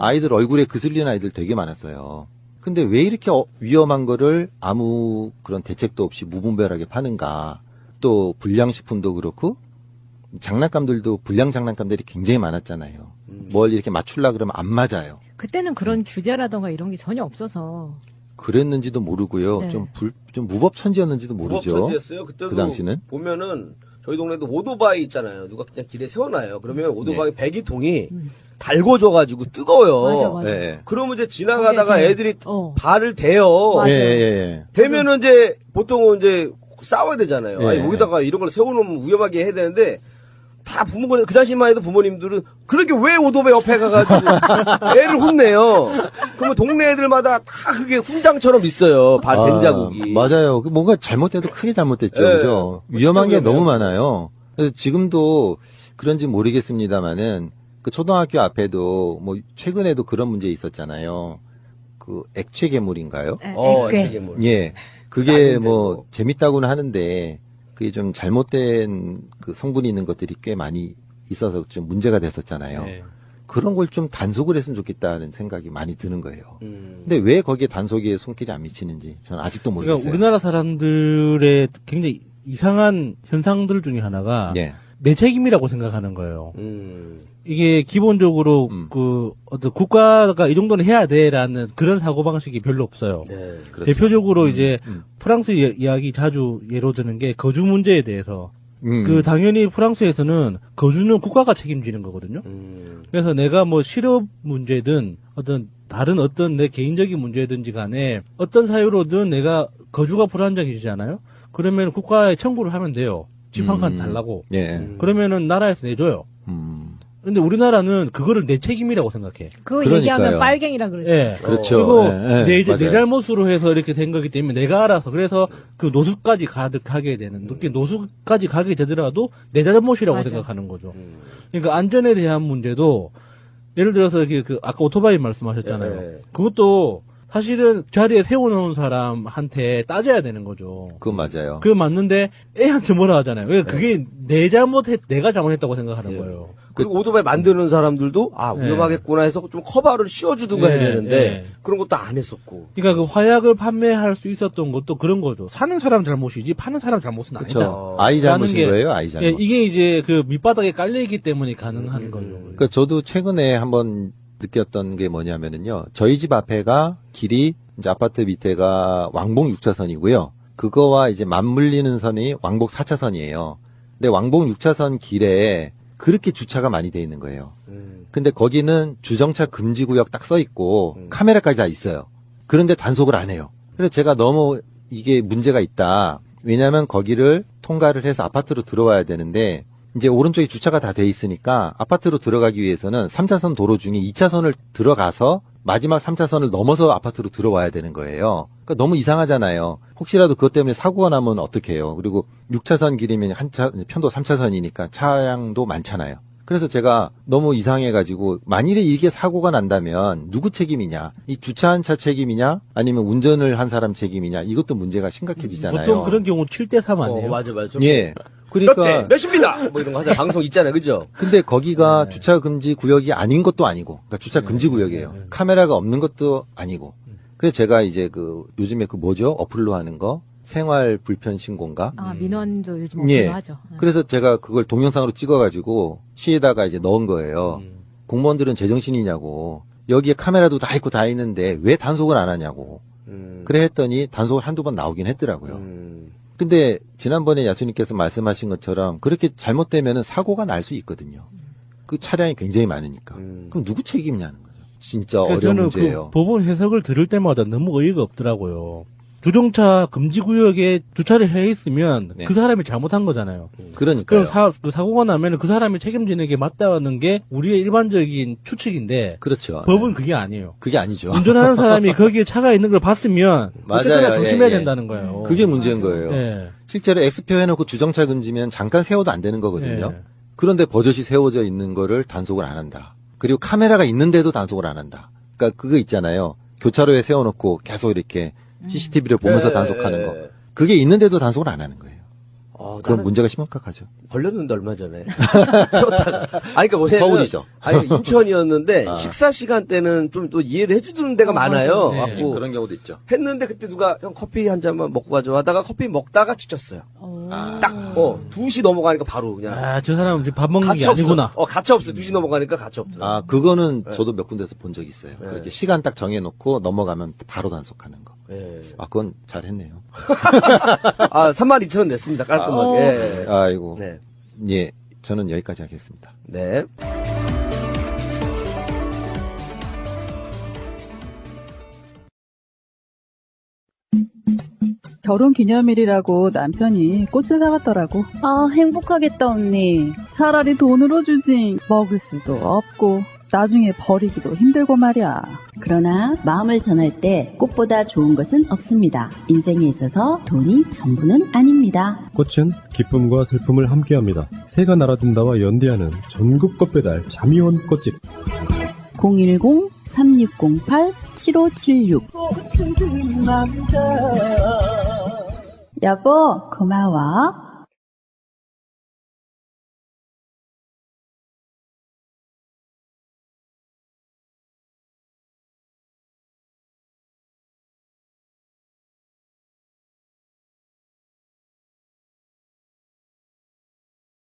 아이들 얼굴에 그슬린 아이들 되게 많았어요. 근데 왜 이렇게 위험한 거를 아무 그런 대책도 없이 무분별하게 파는가. 또 불량식품도 그렇고 장난감들도 불량 장난감들이 굉장히 많았잖아요. 뭘 이렇게 맞추려고 그러면 안 맞아요. 그때는 그런 규제라던가 이런 게 전혀 없어서. 그랬는지도 모르고요. 네. 좀 무법천지였는지도 모르죠. 무법천지였어요. 그때도 그 당시는. 보면은 저희 동네도 오토바이 있잖아요. 누가 그냥 길에 세워놔요. 그러면 오토바이 배기통이 달궈져가지고 뜨거워요. 맞아. 네. 그러면 이제 지나가다가 애들이 발을 대요. 예. 대면은 이제 보통은 이제 싸워야 되잖아요. 예. 아니 여기다가 이런 걸 세워놓으면 위험하게 해야 되는데 다 부모님 그 당시만 해도 부모님들은 그렇게 왜 오토바이 옆에 가가지고 애를 혼내요. 그러면 동네 애들마다 다 그게 훈장처럼 있어요. 된 자국이. 맞아요. 뭔가 잘못돼도 크게 잘못됐죠. 네. 그죠? 위험한 게 너무 많아요. 그래서 지금도 그런지 모르겠습니다만은 그 초등학교 앞에도 뭐 최근에도 그런 문제 있었잖아요. 그 액체 괴물인가요? 액체 괴물. 예. 그게 뭐 재밌다고는 하는데 그게 좀 잘못된 그 성분이 있는 것들이 꽤 많이 있어서 좀 문제가 됐었잖아요. 네. 그런 걸 좀 단속을 했으면 좋겠다는 생각이 많이 드는 거예요. 근데 왜 거기에 단속에 손길이 안 미치는지 저는 아직도 모르겠어요. 그러니까 우리나라 사람들의 굉장히 이상한 현상들 중에 하나가 내 책임이라고 생각하는 거예요. 이게 기본적으로 어떤 국가가 이 정도는 해야 돼라는 그런 사고방식이 별로 없어요. 네, 그렇죠. 대표적으로 이제 프랑스 이야기 자주 예로 드는 게 거주 문제에 대해서 그 당연히 프랑스에서는 거주는 국가가 책임지는 거거든요. 그래서 내가 뭐 실업 문제든 다른 어떤 내 개인적인 문제든지 간에 어떤 사유로든 내가 거주가 불안정해지잖아요. 그러면 국가에 청구를 하면 돼요. 집 한 칸 달라고. 예. 그러면은 나라에서 내줘요. 근데 우리나라는 그거를 내 책임이라고 생각해. 그거 그러니까요. 얘기하면 빨갱이라 그러죠. 예. 그렇죠. 그리고 예, 예, 내 잘못으로 해서 이렇게 된 거기 때문에 내가 알아서 그래서 그 노숙까지 가득하게 되는 노숙까지 가게 되더라도 내 잘못이라고 맞아. 생각하는 거죠. 그러니까 안전에 대한 문제도 예를 들어서 그 아까 오토바이 말씀하셨잖아요. 예. 그것도 사실은 자리에 세워놓은 사람한테 따져야 되는 거죠. 그건 맞아요. 그게 맞는데 애한테 뭐라 하잖아요. 그러니까 그게 내가 잘못했다고 생각하는 거예요. 그리고 오토바이 만드는 사람들도 위험하겠구나 해서 좀 커버를 씌워주든가 해야 되는데 그런 것도 안 했었고. 그러니까 그 화약을 판매할 수 있었던 것도 그런 거죠. 사는 사람 잘못이지 파는 사람 잘못은 아니다. 그렇죠. 아이 잘못인 거예요. 아이 잘못. 예, 이게 이제 그 밑바닥에 깔려있기 때문에 가능한 거죠. 그러니까 저도 최근에 한번 느꼈던 게 뭐냐면은요. 저희 집 앞에가 길이 이제 아파트 밑에가 왕복 6차선이고요. 그거와 이제 맞물리는 선이 왕복 4차선이에요. 근데 왕복 6차선 길에 그렇게 주차가 많이 돼 있는 거예요. 근데 거기는 주정차 금지 구역 딱 써 있고 카메라까지 다 있어요. 그런데 단속을 안 해요. 그래서 제가 너무 이게 문제가 있다. 왜냐하면 거기를 통과를 해서 아파트로 들어와야 되는데 이제 오른쪽에 주차가 다 돼 있으니까 아파트로 들어가기 위해서는 3차선 도로 중에 2차선을 들어가서 마지막 3차선을 넘어서 아파트로 들어와야 되는 거예요. 그러니까 너무 이상하잖아요. 혹시라도 그것 때문에 사고가 나면 어떡해요. 그리고 6차선 길이면 편도 3차선이니까 차량도 많잖아요. 그래서 제가 너무 이상해가지고 만일에 이게 사고가 난다면 누구 책임이냐? 이 주차한 차 책임이냐? 아니면 운전을 한 사람 책임이냐? 이것도 문제가 심각해지잖아요. 보통 그런 경우 7대3 아니에요? 맞아. 예. 그러니까 몇십니다. 뭐 이런 거 하자 방송 있잖아요, 그죠? 근데 거기가 주차 금지 구역이 아닌 것도 아니고, 그러니까 주차 금지 구역이에요. 카메라가 없는 것도 아니고. 그래서 제가 이제 요즘에 뭐죠? 어플로 하는 거 생활 불편 신고인가? 민원도 요즘 어플로 하죠. 그래서 제가 그걸 동영상으로 찍어가지고 시에다가 이제 넣은 거예요. 공무원들은 제정신이냐고. 여기에 카메라도 다 있고 다 있는데 왜 단속을 안 하냐고. 그래 했더니 단속을 한두 번 나오긴 했더라고요. 근데 지난번에 야수님께서 말씀하신 것처럼 그렇게 잘못되면 사고가 날 수 있거든요. 그 차량이 굉장히 많으니까. 그럼 누구 책임이냐는 거죠. 진짜 어려운 저는 문제예요. 그 법원 해석을 들을 때마다 너무 어이가 없더라고요. 주정차 금지 구역에 주차를 해 있으면 그 사람이 잘못한 거잖아요. 그러니까요. 그럼 사고가 나면 그 사람이 책임지는 게 맞다는 게 우리의 일반적인 추측인데. 그렇죠. 법은 그게 아니에요. 그게 아니죠. 운전하는 사람이 거기에 차가 있는 걸 봤으면 맞아요. 조심해야 된다는 거예요. 그게 문제인 거예요. 예. 실제로 X표 해놓고 주정차 금지면 잠깐 세워도 안 되는 거거든요. 그런데 버젓이 세워져 있는 거를 단속을 안 한다. 그리고 카메라가 있는데도 단속을 안 한다. 그러니까 그거 있잖아요. 교차로에 세워놓고 계속 이렇게 CCTV를 보면서 단속하는 거. 그게 있는데도 단속을 안 하는 거예요. 그건 문제가 심각하죠. 걸렸는데 얼마 전에. 아니 그러니까 뭐냐면 서울이죠. 아니 인천이었는데 식사 시간 때는 좀 또 이해를 해주는 데가 많아요. 갖고 그런 경우도 있죠. 했는데 그때 누가 형 커피 한 잔만 먹고 가져 하다가 커피 먹다가 지쳤어요. 딱 2시 넘어가니까 바로 그냥. 저 사람은 밥 먹는 게 아니구나. 가차 없어. 2시 넘어가니까 가차 없더라고요. 그거는 저도 몇 군데서 본 적이 있어요. 그렇게 시간 딱 정해놓고 넘어가면 바로 단속하는 거. 그건 잘했네요. 32,000원 냈습니다. 깔끔하게. 아이고. 예, 저는 여기까지 하겠습니다. 네. 결혼기념일이라고 남편이 꽃을 사갔더라고. 행복하겠다, 언니. 차라리 돈으로 주지. 먹을 수도 없고 나중에 버리기도 힘들고 말이야. 그러나 마음을 전할 때 꽃보다 좋은 것은 없습니다. 인생에 있어서 돈이 전부는 아닙니다. 꽃은 기쁨과 슬픔을 함께합니다. 새가 날아든다와 연대하는 전국 꽃배달 자미원 꽃집 010-3608-7576 여보 고마워.